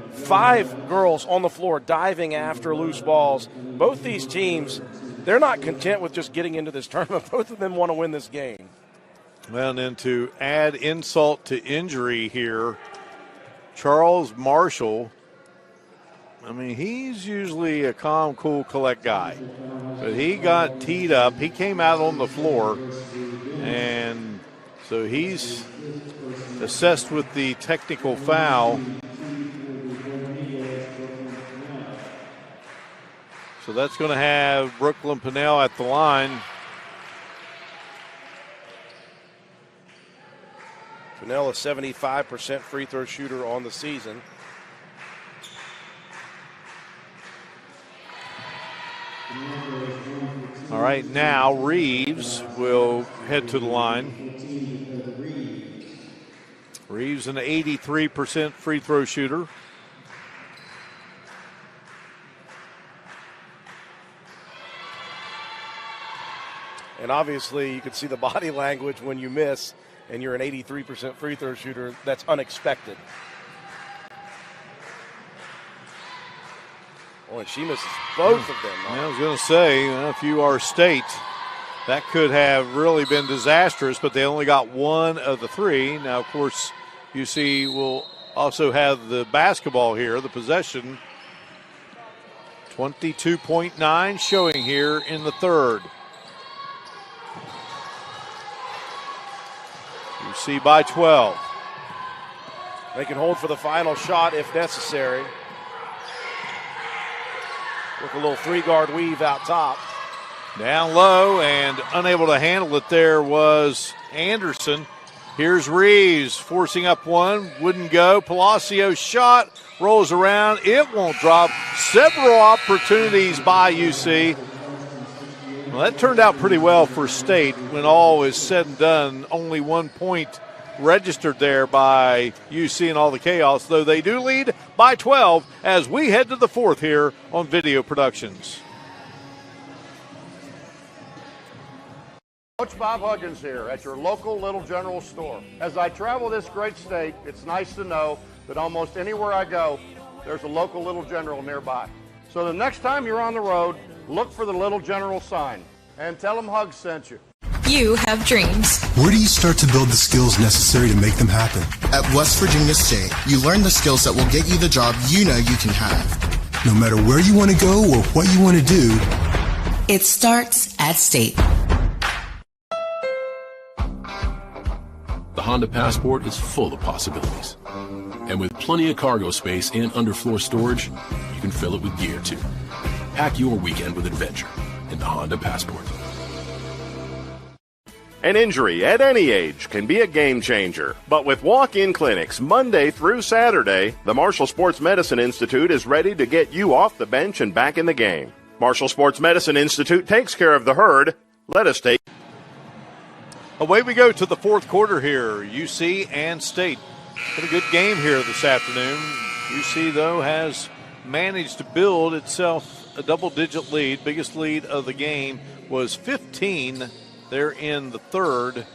5 girls on the floor diving after loose balls. Both these teams, they're not content with just getting into this tournament. Both of them want to win this game. Well, and then to add insult to injury here, Charles Marshall, I mean, he's usually a calm, cool, collect guy. But he got teed up. He came out on the floor and So he's assessed with the technical foul. So that's going to have Brooklyn Pennell at the line. Pennell, a 75% free throw shooter on the season. All right, now Reeves will head to the line. Reeves, an 83% free throw shooter. And obviously, you can see the body language when you miss and you're an 83% free throw shooter. That's unexpected. Oh, and she misses both of them. Yeah, I was going to say, if you are State, that could have really been disastrous, but they only got one of the three. Now, of course, UC will also have the basketball here, the possession. 22.9 showing here in the third. UC by 12. They can hold for the final shot if necessary. With a little three-guard weave out top. Down low and unable to handle it there was Anderson. Here's Reeves forcing up one. Wouldn't go. Palacios shot. Rolls around. It won't drop. Several opportunities by UC. Well, that turned out pretty well for State when all is said and done. Only 1 point registered there by UC and all the chaos, though they do lead by 12 as we head to the fourth here on Video Productions. Coach Bob Huggins here at your local Little General store. As I travel this great state, it's nice to know that almost anywhere I go, there's a local Little General nearby. So the next time you're on the road, look for the Little General sign and tell them Hugs sent you. You have dreams. Where do you start to build the skills necessary to make them happen? At West Virginia State, you learn the skills that will get you the job you know you can have. No matter where you want to go or what you want to do, it starts at State. The Honda Passport is full of possibilities. And with plenty of cargo space and underfloor storage, you can fill it with gear too. Pack your weekend with adventure in the Honda Passport. An injury at any age can be a game changer, but with walk-in clinics Monday through Saturday, the Marshall Sports Medicine Institute is ready to get you off the bench and back in the game. Marshall Sports Medicine Institute takes care of the herd. Let us take. Away we go to the fourth quarter here. UC and State. Had a good game here this afternoon. UC, though, has managed to build itself a double-digit lead. Biggest lead of the game was 15 there in the third.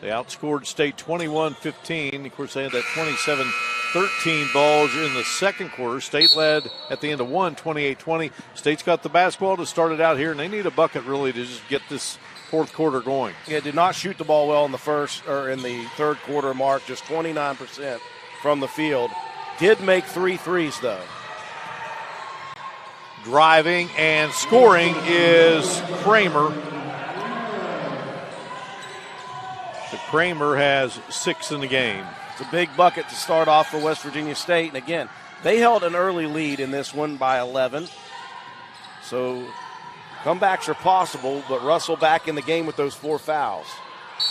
They outscored State 21-15. Of course, they had that 27-13 balls in the second quarter. State led at the end of one, 28-20. State's got the basketball to start it out here, and they need a bucket really to just get this fourth quarter going. Yeah, did not shoot the ball well in the first or in the third quarter mark, just 29% from the field. Did make 3 threes though. Driving and scoring is Kramer. The Kramer has 6 in the game. It's a big bucket to start off for West Virginia State. And again, they held an early lead in this one by 11. So comebacks are possible, but Russell back in the game with those 4 fouls.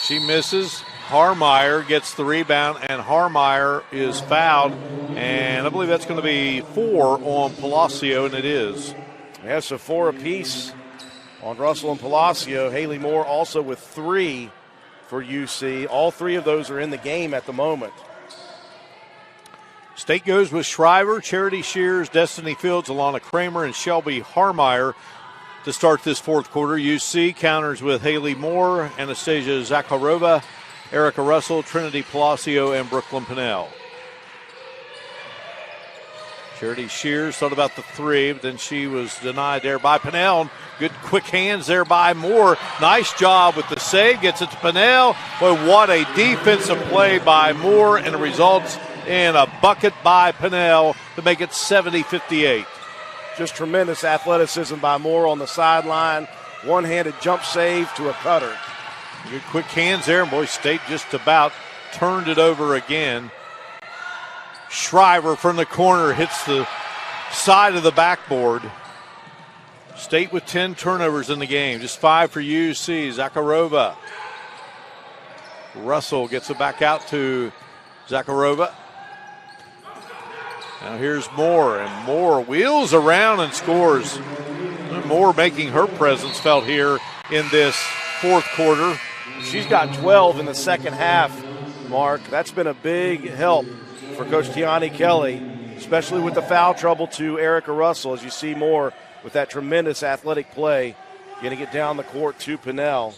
She misses. Harmeyer gets the rebound, and Harmeyer is fouled. And I believe that's going to be 4 on Palacio, and it is. Yeah, so 4 apiece on Russell and Palacio. Haley Moore also with 3 for UC. All 3 of those are in the game at the moment. State goes with Shriver, Charity Shears, Destiny Fields, Alana Kramer, and Shelby Harmeyer to start this fourth quarter. UC counters with Haley Moore, Anastasia Zakharova, Erica Russell, Trinity Palacio, and Brooklyn Pennell. Charity Shears thought about the 3, but then she was denied there by Pennell. Good quick hands there by Moore. Nice job with the save. Gets it to Pennell. But what a defensive play by Moore, and it results in a bucket by Pennell to make it 70-58. Just tremendous athleticism by Moore on the sideline. One-handed jump save to a cutter. Good quick hands there. Boy, State just about turned it over again. Shriver from the corner hits the side of the backboard. State with 10 turnovers in the game. Just 5 for UC. Zakharova. Russell gets it back out to Zakharova. Now here's Moore, and Moore wheels around and scores. Moore making her presence felt here in this fourth quarter. She's got 12 in the second half, Mark. That's been a big help for Coach Tiani Kelly, especially with the foul trouble to Erica Russell, as you see Moore with that tremendous athletic play, getting it down the court to Pinnell.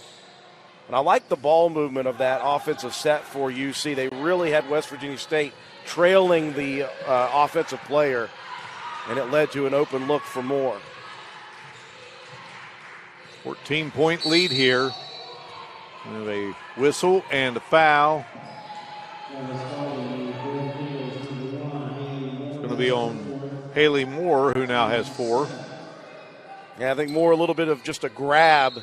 And I like the ball movement of that offensive set for UC. They really had West Virginia State trailing the offensive player, and it led to an open look for Moore. 14-point lead here. We have a whistle and a foul. It's going to be on Haley Moore, who now has 4. Yeah, I think Moore a little bit of just a grab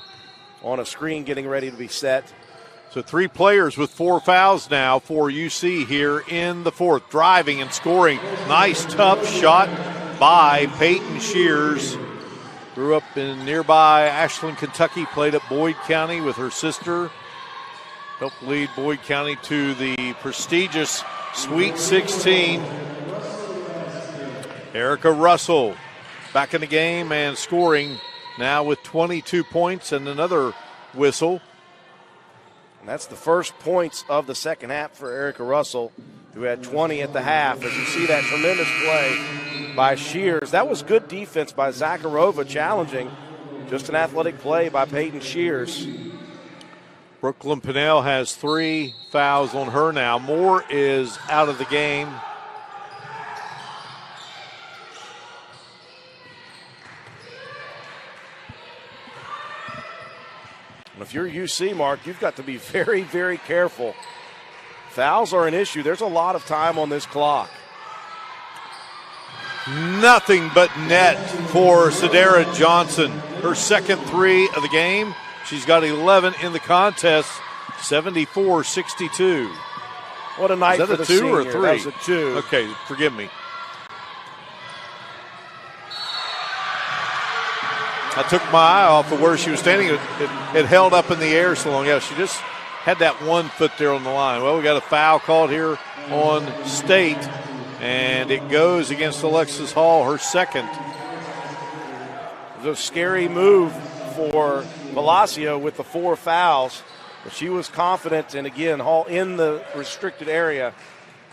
on a screen getting ready to be set. So 3 players with 4 fouls now for UC here in the fourth. Driving and scoring. Nice, tough shot by Peyton Shears. Grew up in nearby Ashland, Kentucky. Played at Boyd County with her sister. Helped lead Boyd County to the prestigious Sweet 16. Erica Russell back in the game and scoring now with 22 points and another whistle. And that's the first points of the second half for Erica Russell, who had 20 at the half. As you see that tremendous play by Shears. That was good defense by Zakharova, challenging. Just an athletic play by Peyton Shears. Brooklyn Pinnell has 3 fouls on her now. Moore is out of the game. And if you're UC, Mark, you've got to be very, very careful. Fouls are an issue. There's a lot of time on this clock. Nothing but net for Sadara Johnson. Her second 3 of the game. She's got 11 in the contest, 74-62. What a night for the senior. Is that a 2 or a 3? That was a 2. Okay, forgive me. I took my eye off of where she was standing. It held up in the air so long. Yeah, she just had that 1 foot there on the line. Well, we got a foul called here on State, and it goes against Alexis Hall, her second. It was a scary move for Palacio with the 4 fouls, but she was confident, and again, Hall in the restricted area.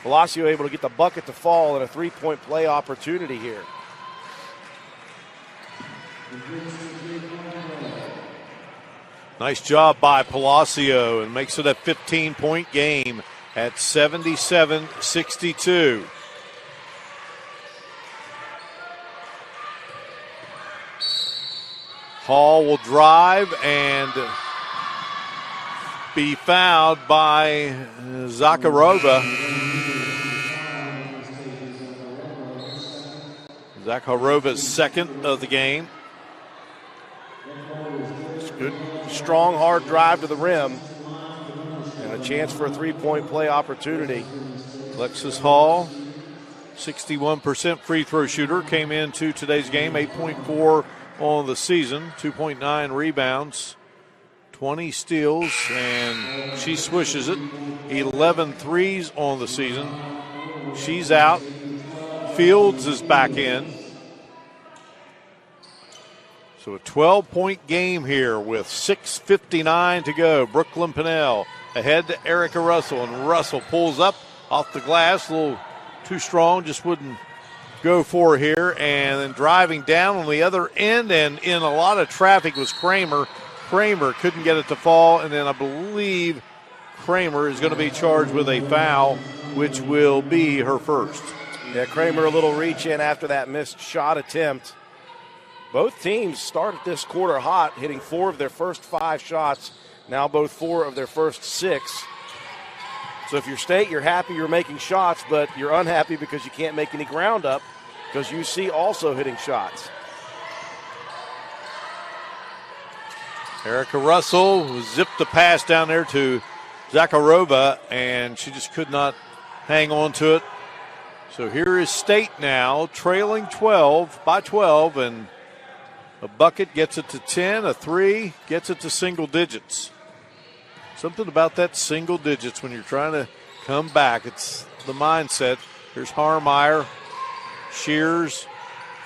Palacio able to get the bucket to fall and a 3-point play opportunity here. Nice job by Palacio, and makes it a 15-point game at 77-62. Hall will drive and be fouled by Zakharova. Zakharova's second of the game. It's good, strong, hard drive to the rim. And a chance for a 3-point play opportunity. Alexis Hall, 61% free throw shooter, came into today's game, 8.4 on the season, 2.9 rebounds, 20 steals, and she swishes it. 11 threes on the season. She's out. Fields is back in. So a 12-point game here with 6:59 to go. Brooklyn Pinnell ahead to Erica Russell, and Russell pulls up off the glass, a little too strong, just wouldn't go for here, and then driving down on the other end and in a lot of traffic was Kramer. Kramer couldn't get it to fall, and then I believe Kramer is going to be charged with a foul, which will be her first. Yeah, Kramer a little reach in after that missed shot attempt. Both teams started this quarter hot, hitting 4 of their first 5 shots, now both 4 of their first 6. So if you're State, you're happy you're making shots, but you're unhappy because you can't make any ground up, because UC also hitting shots. Erica Russell zipped the pass down there to Zakharova, and she just could not hang on to it. So here is State now, trailing 12 by 12, and a bucket gets it to 10, a 3 gets it to single digits. Something about that single digits when you're trying to come back. It's the mindset. Here's Harmeyer, Shears,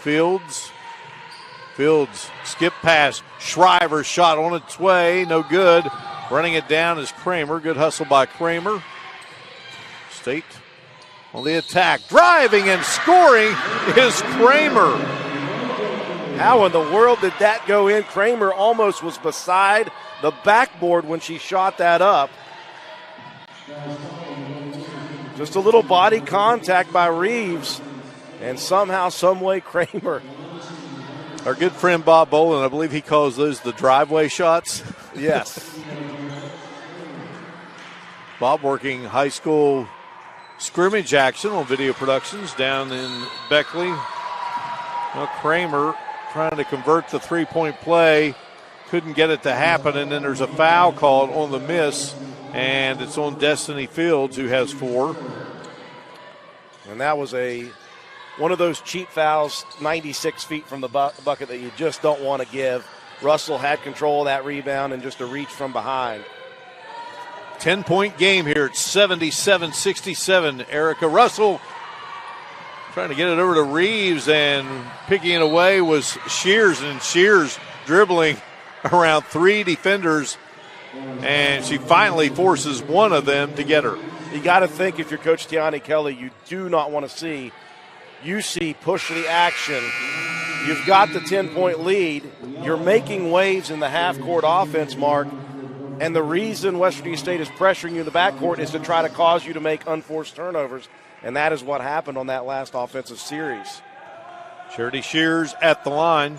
Fields. Fields, skip pass. Shriver's shot on its way, no good. Running it down is Kramer. Good hustle by Kramer. State on the attack. Driving and scoring is Kramer. How in the world did that go in? Kramer almost was beside the backboard when she shot that up. Just a little body contact by Reeves, and somehow, someway, Kramer. Our good friend Bob Bolin, I believe he calls those the driveway shots. Yes. Bob working high school scrimmage action on video productions down in Beckley. Well, Kramer trying to convert the three-point play, couldn't get it to happen, and then there's a foul called on the miss, and it's on Destiny Fields, who has 4. And that was one of those cheap fouls 96 feet from the bucket that you just don't want to give. Russell had control of that rebound and just a reach from behind. 10-point game here. It's 77-67. Erica Russell trying to get it over to Reeves, and picking it away was Shears, and Shears dribbling around 3 defenders, and she finally forces one of them to get her. You got to think, if you're Coach Tiani Kelly, you do not want to see UC push the action. You've got the 10-point lead. You're making waves in the half-court offense, Mark, and the reason West Virginia State is pressuring you in the backcourt is to try to cause you to make unforced turnovers, and that is what happened on that last offensive series. Charity Shears at the line.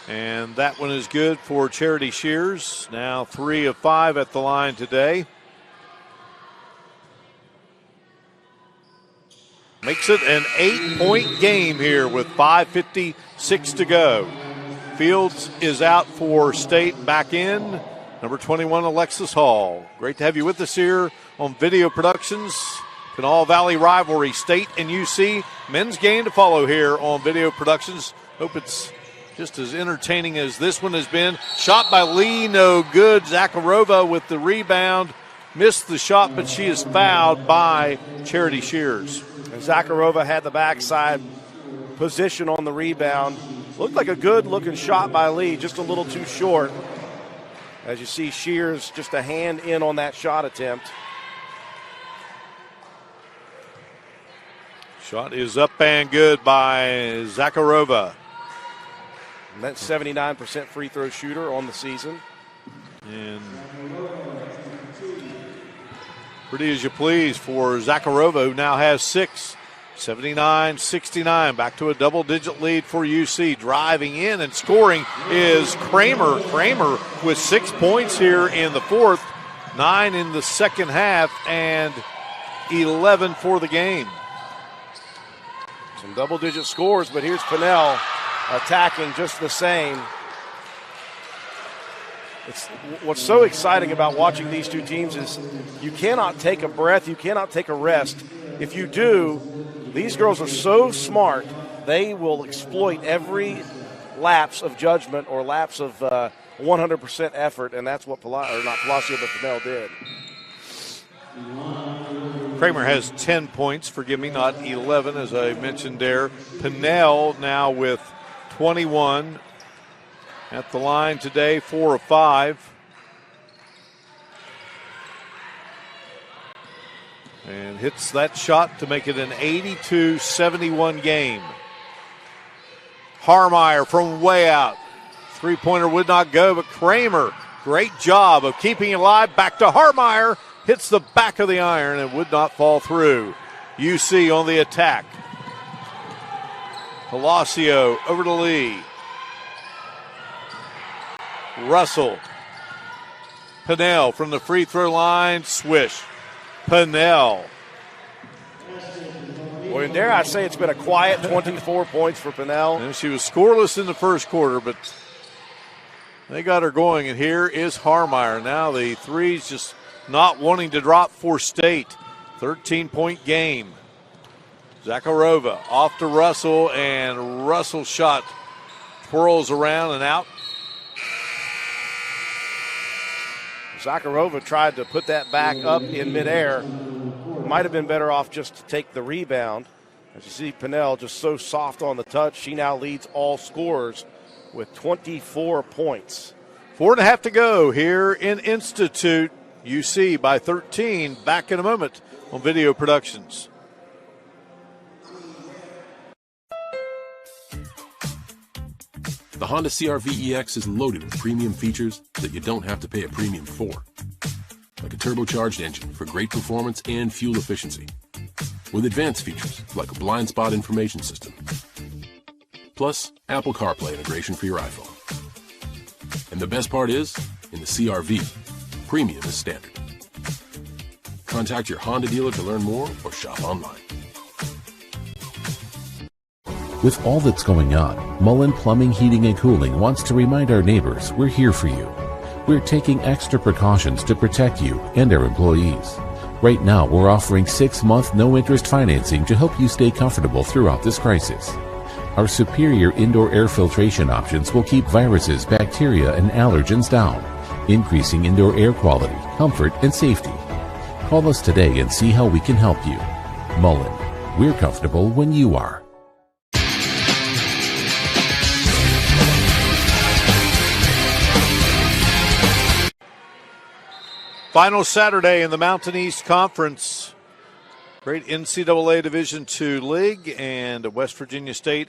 And that one is good for Charity Shears. Now 3 of 5 at the line today. Makes it an 8-point game here with 5:56 to go. Fields is out for State, back in. Number 21, Alexis Hall. Great to have you with us here on Video Productions. Canal Valley rivalry, State and UC. Men's game to follow here on Video Productions. Hope it's just as entertaining as this one has been. Shot by Lee, no good. Zakharova with the rebound. Missed the shot, but she is fouled by Charity Shears. And Zakharova had the backside position on the rebound. Looked like a good-looking shot by Lee, just a little too short. As you see, Shears just a hand in on that shot attempt. Shot is up and good by Zakharova. And that's 79% free throw shooter on the season. And pretty as you please for Zakharova, who now has 6. 79-69, back to a double-digit lead for UC. Driving in and scoring is Kramer. Kramer with 6 points here in the fourth, 9 in the second half, and 11 for the game. Some double-digit scores, but here's Pinnell attacking just the same. What's so exciting about watching these two teams is you cannot take a breath, you cannot take a rest. If you do, these girls are so smart, they will exploit every lapse of judgment or lapse of 100% effort, and that's what Pinnell did. Kramer has 10 points, forgive me, not 11, as I mentioned there. Pinnell now with 21 at the line today, 4 of 5. And hits that shot to make it an 82-71 game. Harmeyer from way out. Three-pointer would not go, but Kramer, great job of keeping it alive. Back to Harmeyer. Hits the back of the iron and would not fall through. UC on the attack. Palacio over to Lee. Russell. Pinnell from the free throw line. Swish. Pinnell. Well, and dare I say it's been a quiet 24 points for Pinnell. And she was scoreless in the first quarter, but they got her going. And here is Harmeyer. Now the threes just not wanting to drop for State. 13-point game. Zakharova off to Russell, and Russell's shot twirls around and out. Zakharova tried to put that back up in midair. Might have been better off just to take the rebound. As you see, Pinnell just so soft on the touch. She now leads all scorers with 24 points. 4.5 to go here in Institute. UC by 13. Back in a moment on Video Productions. The Honda CR-V EX is loaded with premium features that you don't have to pay a premium for. Like a turbocharged engine for great performance and fuel efficiency. With advanced features like a blind spot information system. Plus, Apple CarPlay integration for your iPhone. And the best part is, in the CR-V, premium is standard. Contact your Honda dealer to learn more or shop online. With all that's going on, Mullen Plumbing, Heating, and Cooling wants to remind our neighbors we're here for you. We're taking extra precautions to protect you and our employees. Right now, we're offering 6-month no-interest financing to help you stay comfortable throughout this crisis. Our superior indoor air filtration options will keep viruses, bacteria, and allergens down, increasing indoor air quality, comfort, and safety. Call us today and see how we can help you. Mullen, we're comfortable when you are. Final Saturday in the Mountain East Conference. Great NCAA Division II League, and West Virginia State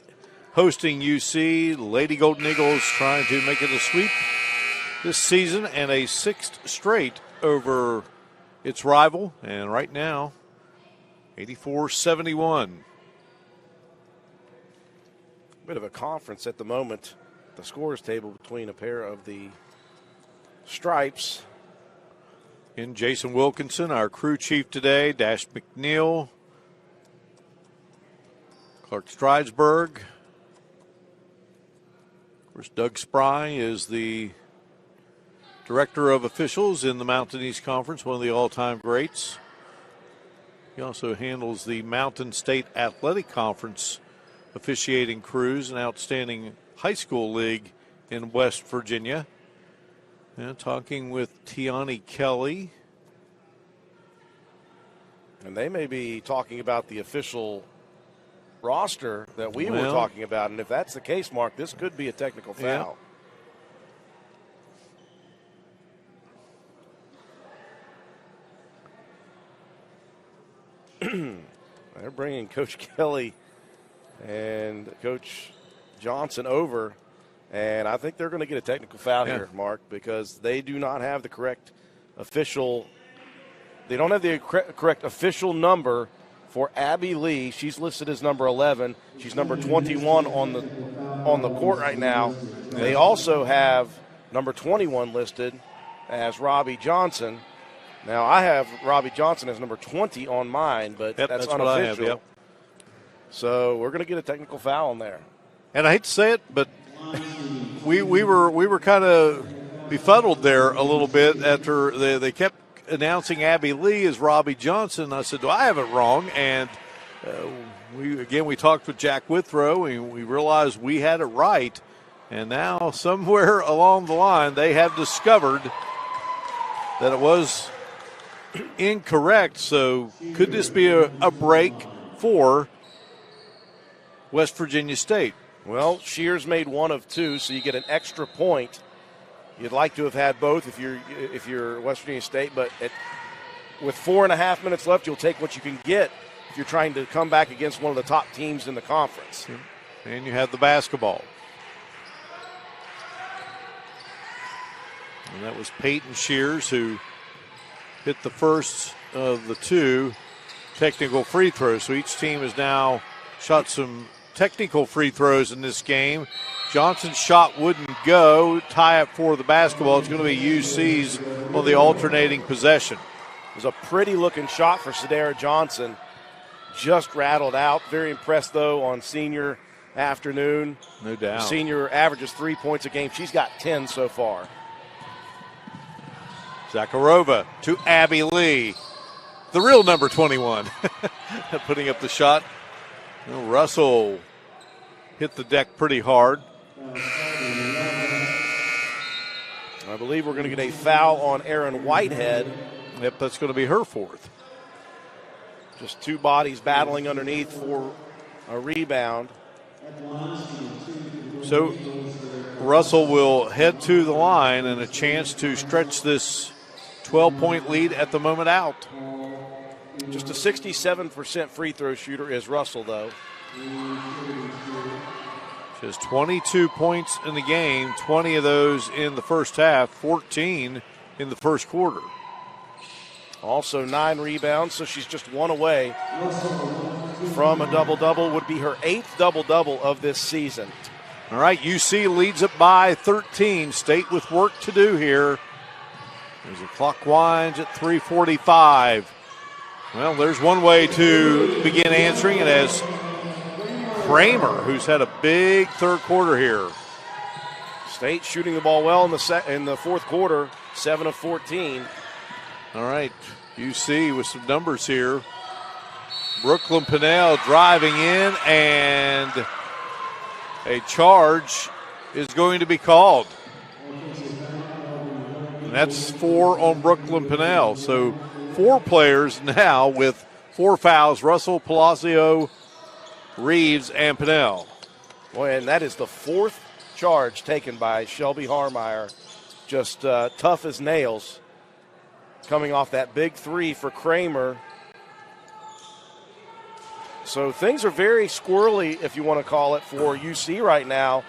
hosting UC. Lady Golden Eagles trying to make it a sweep this season and a 6th straight over its rival. And right now, 84-71. Bit of a conference at the moment. The scores table between a pair of the Stripes. In Jason Wilkinson, our crew chief today, Dash McNeil, Clark Stridesburg. Of course, Doug Spry is the director of officials in the Mountain East Conference, one of the all-time greats. He also handles the Mountain State Athletic Conference officiating crews, an outstanding high school league in West Virginia. And talking with Tiani Kelly. And they may be talking about the official roster that we were talking about. And if that's the case, Mark, this could be a technical foul. They're bringing Coach Kelly and Coach Johnson over. And I think they're going to get a technical foul here, Mark, because they do not have the correct official. They don't have the correct official number for Abby Lee. She's listed as number 11. She's number 21 on the court right now. They also have number 21 listed as Robbie Johnson. Now, I have Robbie Johnson as number 20 on mine, but that's unofficial. What I have, So we're going to get a technical foul in there. And I hate to say it, but we were kind of befuddled there a little bit after they kept announcing Abby Lee as Robbie Johnson. I said, do I have it wrong? And we talked with Jack Withrow, and we realized we had it right. And now somewhere along the line, they have discovered that it was incorrect. So could this be a break for West Virginia State? Well, Shears made one of two, so you get an extra point. You'd like to have had both if you're West Virginia State, but with 4.5 minutes left, you'll take what you can get if you're trying to come back against one of the top teams in the conference. And you have the basketball. And that was Peyton Shears who hit the first of the two technical free throws. So each team has now shot some technical free throws in this game. Johnson's shot wouldn't go. Tie up for the basketball. It's going to be UC's on the alternating possession. It was a pretty looking shot for Sadara Johnson. just rattled out. Very impressed, though, on senior afternoon. No doubt. Senior averages 3 points a game. She's got 10 so far. Zakharova to Abby Lee, the real number 21, putting up the shot. Russell hit the deck pretty hard. I believe we're going to get a foul on Erin Whitehead. Yep, that's going to be her fourth. Just two bodies battling underneath for a rebound. So Russell will head to the line and a chance to stretch this 12-point lead at the moment out. Just a 67% free throw shooter is Russell, though. She has 22 points in the game, 20 of those in the first half, 14 in the first quarter. Also 9 rebounds, so she's just one away from a double-double. Would be her 8th double-double of this season. All right, UC leads it by 13. State with work to do here. As the clock winds at 3:45. Well, there's one way to begin answering it as Kramer, who's had a big third quarter here. State shooting the ball well in the fourth quarter, 7 of 14. All right, UC with some numbers here. Brooklyn Pinnell driving in, and a charge is going to be called. And that's 4 on Brooklyn Pinnell. So 4 players now with 4 fouls: Russell, Palacio, Reeves, and Pinnell. Boy, and that is the 4th charge taken by Shelby Harmeyer. Just tough as nails. Coming off that big 3 for Kramer. So things are very squirrely, if you want to call it, for UC right now.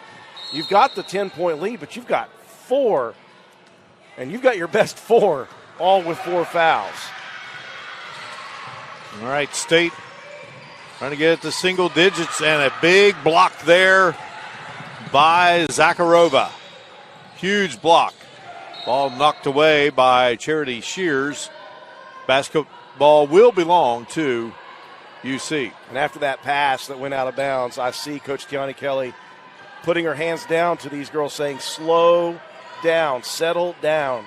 You've got the 10-point lead, but you've got 4. And you've got your best 4, all with 4 fouls. All right, State trying to get it to single digits, and a big block there by Zakharova. Huge block. Ball knocked away by Charity Shears. Basketball will belong to UC. And after that pass that went out of bounds, I see Coach Tiani Kelly putting her hands down to these girls, saying, slow down, settle down.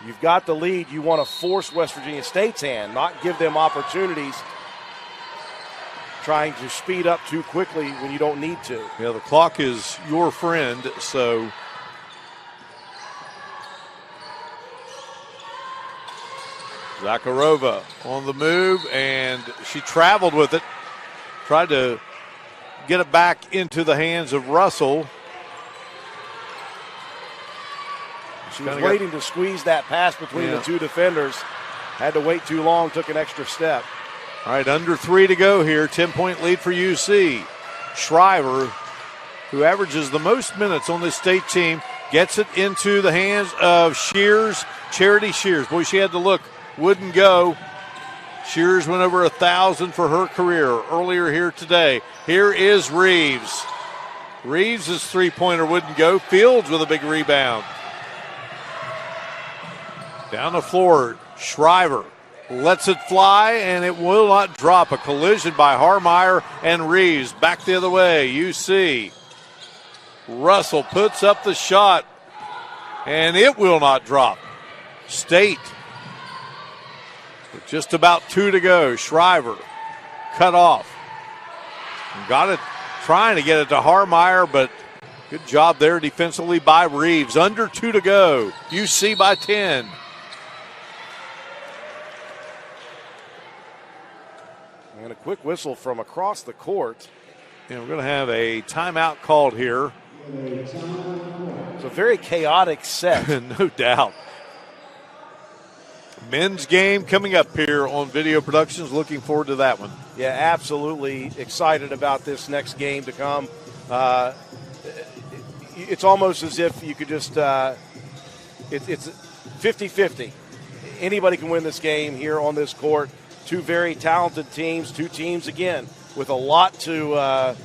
You've got the lead. You want to force West Virginia State's hand, not give them opportunities trying to speed up too quickly when you don't need to. Yeah, the clock is your friend, so Zakharova on the move, and she traveled with it. Tried to get it back into the hands of Russell. She was waiting to squeeze that pass between the two defenders. Had to wait too long, took an extra step. All right, under 3 to go here. 10-point lead for UC. Shriver, who averages the most minutes on this state team, gets it into the hands of Shears, Charity Shears. Boy, she had to look. Wouldn't go. Shears went over 1,000 for her career earlier here today. Here is Reeves. Reeves' three-pointer wouldn't go. Fields with a big rebound. Down the floor, Shriver lets it fly, and it will not drop. A collision by Harmeyer and Reeves. Back the other way, UC. Russell puts up the shot, and it will not drop. State with just about 2 to go. Shriver cut off. Got it, trying to get it to Harmeyer, but good job there defensively by Reeves. Under 2 to go. UC by 10. And a quick whistle from across the court. And we're going to have a timeout called here. It's a very chaotic set. No doubt. Men's game coming up here on Video Productions. Looking forward to that one. Yeah, absolutely excited about this next game to come. It's almost as if you could just it's 50-50. Anybody can win this game here on this court. 2 very talented teams, 2 teams, again, with a lot to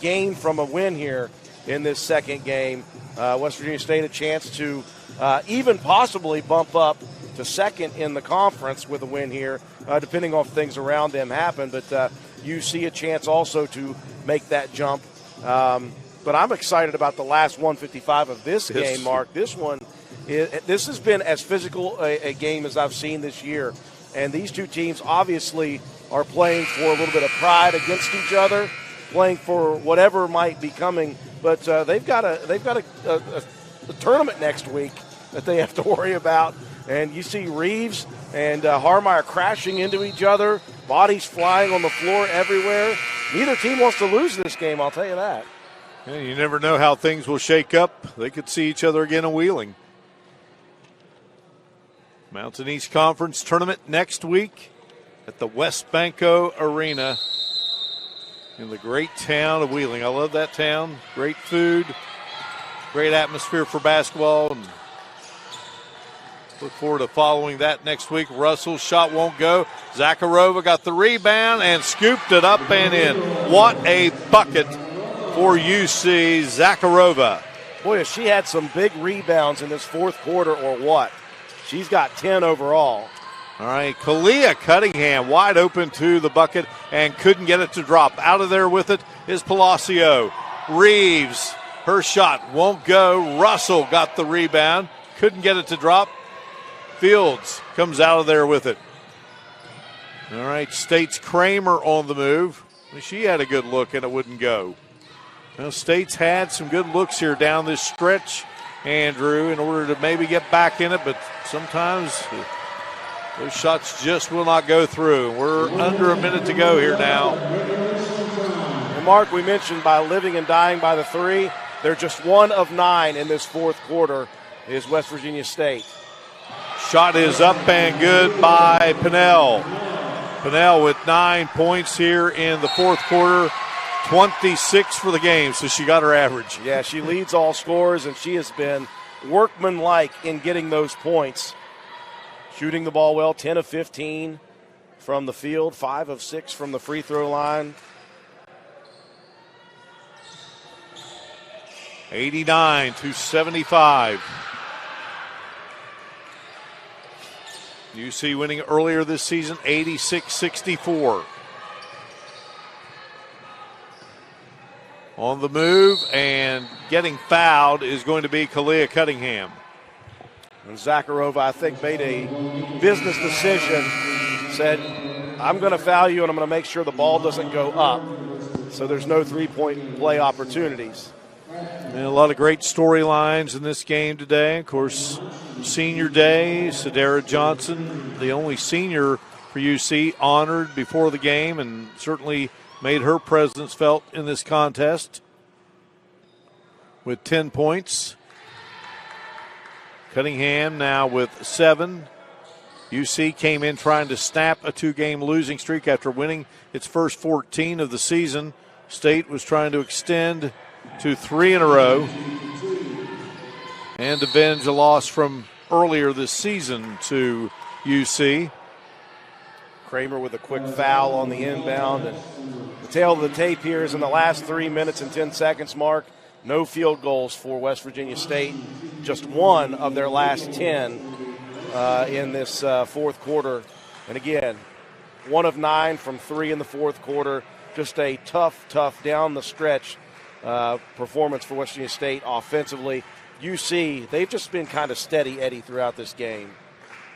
gain from a win here in this second game. West Virginia State a chance to even possibly bump up to second in the conference with a win here, depending on if things around them happen. But you see a chance also to make that jump. But I'm excited about the last 155 of this game, Mark. This has been as physical a game as I've seen this year. And these two teams obviously are playing for a little bit of pride against each other, playing for whatever might be coming. But they've got a tournament next week that they have to worry about. And you see Reeves and Harmeyer crashing into each other, bodies flying on the floor everywhere. Neither team wants to lose this game, I'll tell you that. Yeah, you never know how things will shake up. They could see each other again in Wheeling. Mountain East Conference tournament next week at the West Banco Arena in the great town of Wheeling. I love that town. Great food, great atmosphere for basketball, and look forward to following that next week. Russell's shot won't go. Zakharova got the rebound and scooped it up and in. What a bucket for UC Zakharova. Boy, if she had some big rebounds in this fourth quarter or what. She's got 10 overall. All right, Kalia Cunningham wide open to the bucket and couldn't get it to drop. Out of there with it is Palacio. Reeves, her shot won't go. Russell got the rebound, couldn't get it to drop. Fields comes out of there with it. All right, State's Kramer on the move. She had a good look and it wouldn't go. Well, State's had some good looks here down this stretch, Andrew, in order to maybe get back in it, but sometimes those shots just will not go through. We're under a minute to go here now. And Mark, we mentioned by living and dying by the three. They're just 1 of 9 in this fourth quarter is West Virginia State. Shot is up and good by Pinnell. Pinnell with 9 points here in the fourth quarter. 26 for the game, so she got her average. Yeah, she leads all scorers, and she has been workmanlike in getting those points. Shooting the ball well, 10 of 15 from the field, 5 of 6 from the free throw line. 89-75. UC winning earlier this season, 86-64. On the move and getting fouled is going to be Kalia Cunningham. And Zakharova, I think, made a business decision, said, I'm going to foul you and I'm going to make sure the ball doesn't go up. So there's no three-point play opportunities. And a lot of great storylines in this game today. Of course, senior day, Sadara Johnson, the only senior for UC, honored before the game and certainly made her presence felt in this contest with 10 points. Cunningham now with 7. UC came in trying to snap a 2-game losing streak after winning its first 14 of the season. State was trying to extend to 3 in a row and avenge a loss from earlier this season to UC. Kramer with a quick foul on the inbound. And the tail of the tape here is in the last 3 minutes and 10 seconds, Mark. No field goals for West Virginia State. Just 1 of their last 10 in this fourth quarter. And again, 1 of 9 from 3 in the fourth quarter. Just a tough down the stretch performance for West Virginia State offensively. UC, they've just been kind of steady Eddie throughout this game.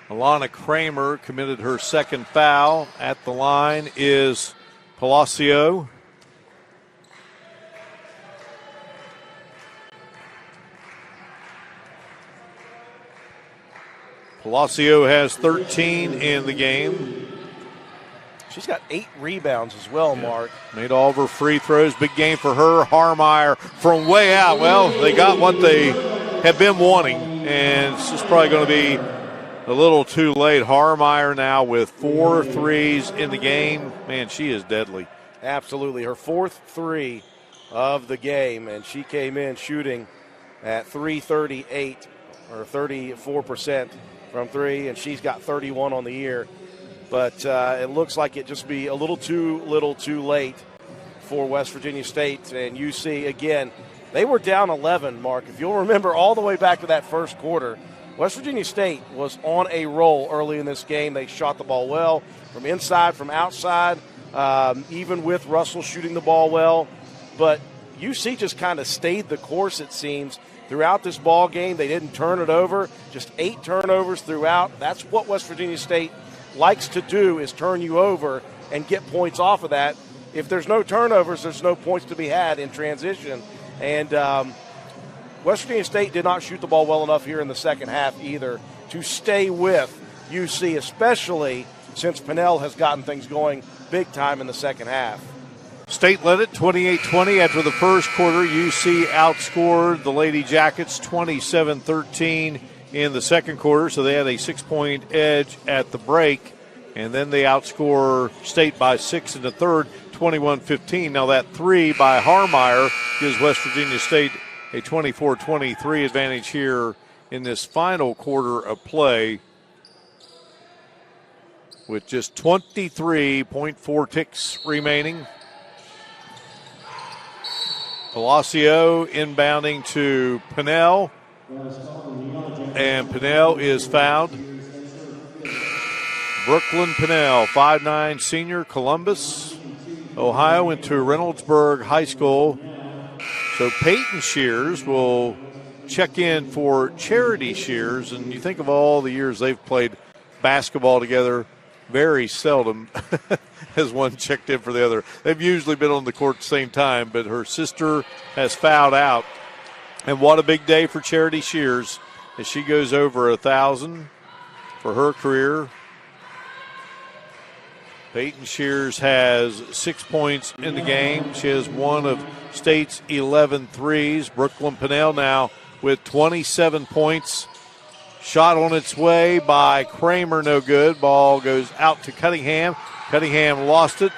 Alana Kramer committed her second foul. At the line is Palacio. Palacio has 13 in the game. She's got 8 rebounds as well, Mark. Made all of her free throws. Big game for her. Harmeyer from way out. Well, they got what they have been wanting, and it's just probably going to be a little too late. Harmeyer now with 4 threes in the game. Man, she is deadly. Absolutely. Her 4th 3 of the game, and she came in shooting at 338 or 34% from 3, and she's got 31 on the year. But it looks like it just be a little too late for West Virginia State. And UC, again, they were down 11, Mark. If you'll remember all the way back to that first quarter, West Virginia State was on a roll early in this game. They shot the ball well from inside, from outside, even with Russell shooting the ball well. But UC just kind of stayed the course, it seems, throughout this ball game. They didn't turn it over, just 8 turnovers throughout. That's what West Virginia State likes to do, is turn you over and get points off of that. If there's no turnovers, there's no points to be had in transition. And West Virginia State did not shoot the ball well enough here in the second half either to stay with UC, especially since Pinnell has gotten things going big time in the second half. State led it 28-20 after the first quarter. UC outscored the Lady Jackets 27-13 in the second quarter, so they had a 6-point edge at the break. And then they outscore State by 6 in the third, 21-15. Now that 3 by Harmeyer gives West Virginia State a 24-23 advantage here in this final quarter of play, with just 23.4 ticks remaining. Palacio inbounding to Pinnell, and Pinnell is fouled. Brooklyn Pinnell, 5'9", senior, Columbus, Ohio, went to Reynoldsburg High School. So Peyton Shears will check in for Charity Shears, and you think of all the years they've played basketball together, very seldom has one checked in for the other. They've usually been on the court at the same time, but her sister has fouled out. And what a big day for Charity Shears as she goes over 1,000 for her career. Peyton Shears has 6 points in the game. She has one of State's 11 threes. Brooklyn Pinnell now with 27 points. Shot on its way by Kramer, no good. Ball goes out to Cunningham. Cunningham lost it.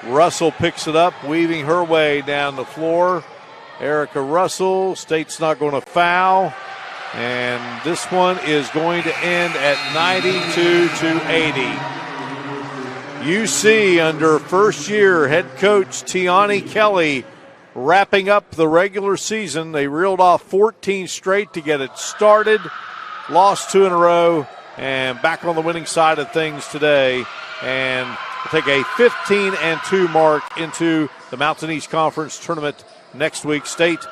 Russell picks it up, weaving her way down the floor. Erica Russell, State's not going to foul. And this one is going to end at 92-80. UC under first-year head coach Tiani Kelly wrapping up the regular season. They reeled off 14 straight to get it started, lost 2 in a row, and back on the winning side of things today. And we'll take a 15-2 mark into the Mountain East Conference tournament next week. State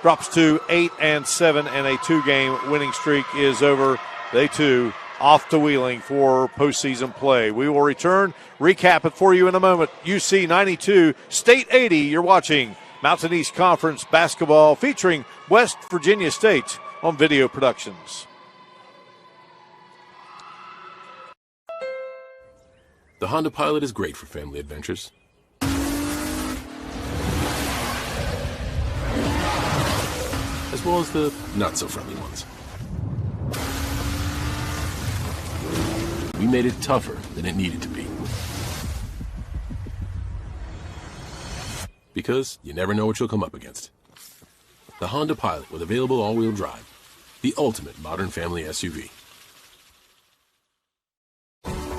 drops to 8-7, and a 2-game winning streak is over. They, too, off to Wheeling for postseason play. We will return, recap it for you in a moment. UC 92, State 80. You're watching Mountain East Conference basketball featuring West Virginia State on Video Productions. The Honda Pilot is great for family adventures. As well as the not-so-friendly ones. We made it tougher than it needed to be. Because you never know what you'll come up against. The Honda Pilot with available all-wheel drive. The ultimate modern family SUV.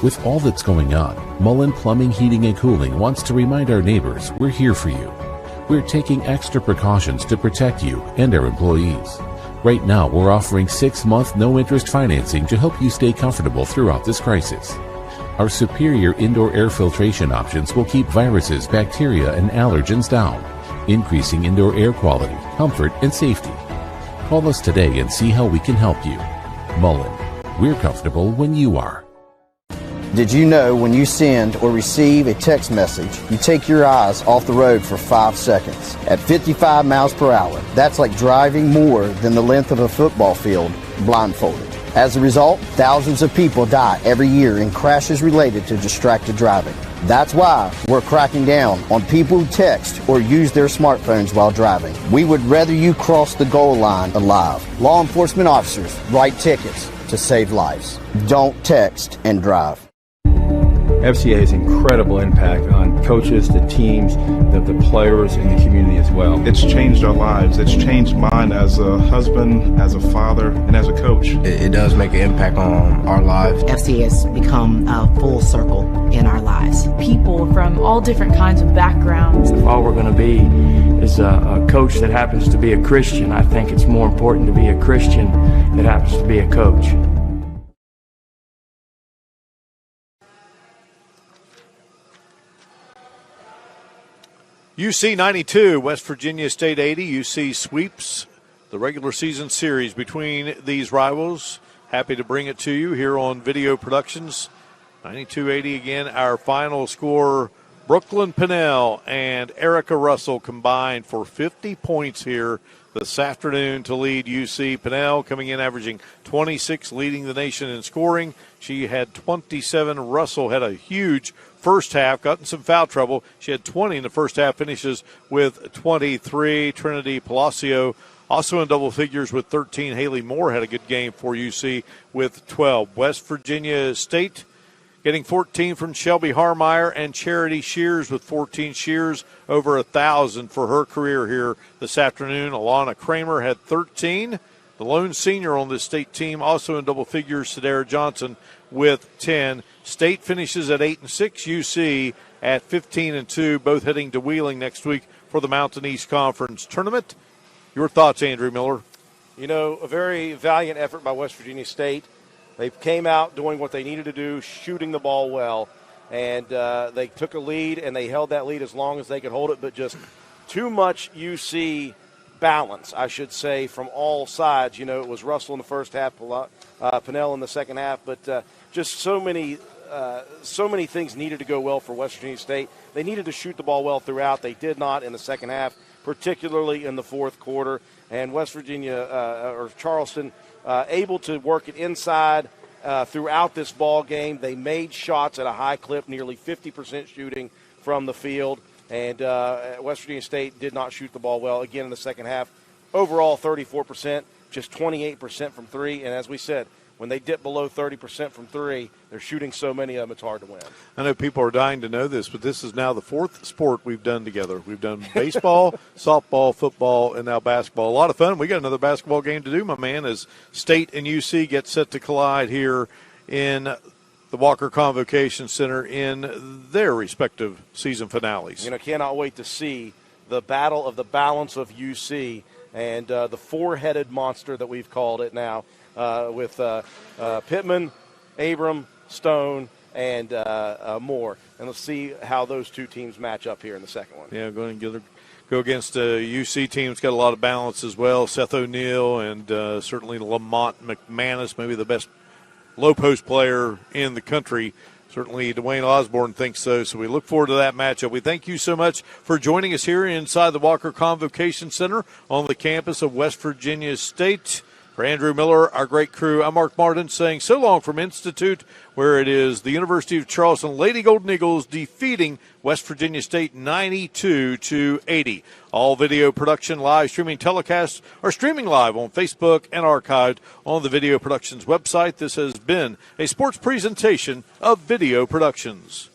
With all that's going on, Mullen Plumbing, Heating, and Cooling wants to remind our neighbors we're here for you. We're taking extra precautions to protect you and our employees. Right now, we're offering 6-month no-interest financing to help you stay comfortable throughout this crisis. Our superior indoor air filtration options will keep viruses, bacteria, and allergens down, increasing indoor air quality, comfort, and safety. Call us today and see how we can help you. Mullen, we're comfortable when you are. Did you know when you send or receive a text message, you take your eyes off the road for 5 seconds? At 55 miles per hour, that's like driving more than the length of a football field blindfolded. As a result, thousands of people die every year in crashes related to distracted driving. That's why we're cracking down on people who text or use their smartphones while driving. We would rather you cross the goal line alive. Law enforcement officers write tickets to save lives. Don't text and drive. FCA has incredible impact on coaches, the teams, the players, and the community as well. It's changed our lives. It's changed mine as a husband, as a father, and as a coach. It does make an impact on our lives. FCA has become a full circle in our lives. People from all different kinds of backgrounds. If all we're going to be is a coach that happens to be a Christian, I think it's more important to be a Christian that happens to be a coach. UC 92, West Virginia State 80. UC sweeps the regular season series between these rivals. Happy to bring it to you here on Video Productions. 92-80 again. Our final score, Brooklyn Pennell and Erica Russell combined for 50 points here this afternoon to lead UC. Pennell coming in averaging 26, leading the nation in scoring. She had 27. Russell had a huge first half, got in some foul trouble. She had 20 in the first half, finishes with 23. Trinity Palacio also in double figures with 13. Haley Moore had a good game for UC with 12. West Virginia State getting 14 from Shelby Harmeyer and Charity Shears with 14. Shears over 1,000 for her career here this afternoon. Alana Kramer had 13. The lone senior on this state team also in double figures, Sadara Johnson with 10. State finishes at 8-6. UC at 15-2, both heading to Wheeling next week for the Mountain East Conference Tournament. Your thoughts, Andrew Miller? You know, a very valiant effort by West Virginia State. They came out doing what they needed to do, shooting the ball well, and they took a lead, and they held that lead as long as they could hold it, but just too much UC balance, I should say, from all sides. You know, it was Russell in the first half, Pennell in the second half, but just so many things needed to go well for West Virginia State. They needed to shoot the ball well throughout. They did not in the second half, particularly in the fourth quarter. And West Virginia, or Charleston, able to work it inside throughout this ball game. They made shots at a high clip, nearly 50% shooting from the field. And West Virginia State did not shoot the ball well again in the second half. Overall, 34%, just 28% from three. And as we said, when they dip below 30% from three, they're shooting so many of them, it's hard to win. I know people are dying to know this, but this is now the fourth sport we've done together. We've done baseball, softball, football, and now basketball. A lot of fun. We got another basketball game to do, my man, as State and UC get set to collide here in the Walker Convocation Center in their respective season finales. You know, cannot wait to see the battle of the balance of UC and the four-headed monster that we've called it now. With Pittman, Abram, Stone, and Moore. And let's see how those two teams match up here in the second one. Yeah, going to go against a UC team that's got a lot of balance as well. Seth O'Neal and certainly Lamont McManus, maybe the best low-post player in the country. Certainly Dwayne Osborne thinks so, so we look forward to that matchup. We thank you so much for joining us here inside the Walker Convocation Center on the campus of West Virginia State. For Andrew Miller, our great crew, I'm Mark Martin saying so long from Institute, where it is the University of Charleston Lady Golden Eagles defeating West Virginia State 92-80. All video production, live streaming telecasts are streaming live on Facebook and archived on the Video Productions website. This has been a sports presentation of Video Productions.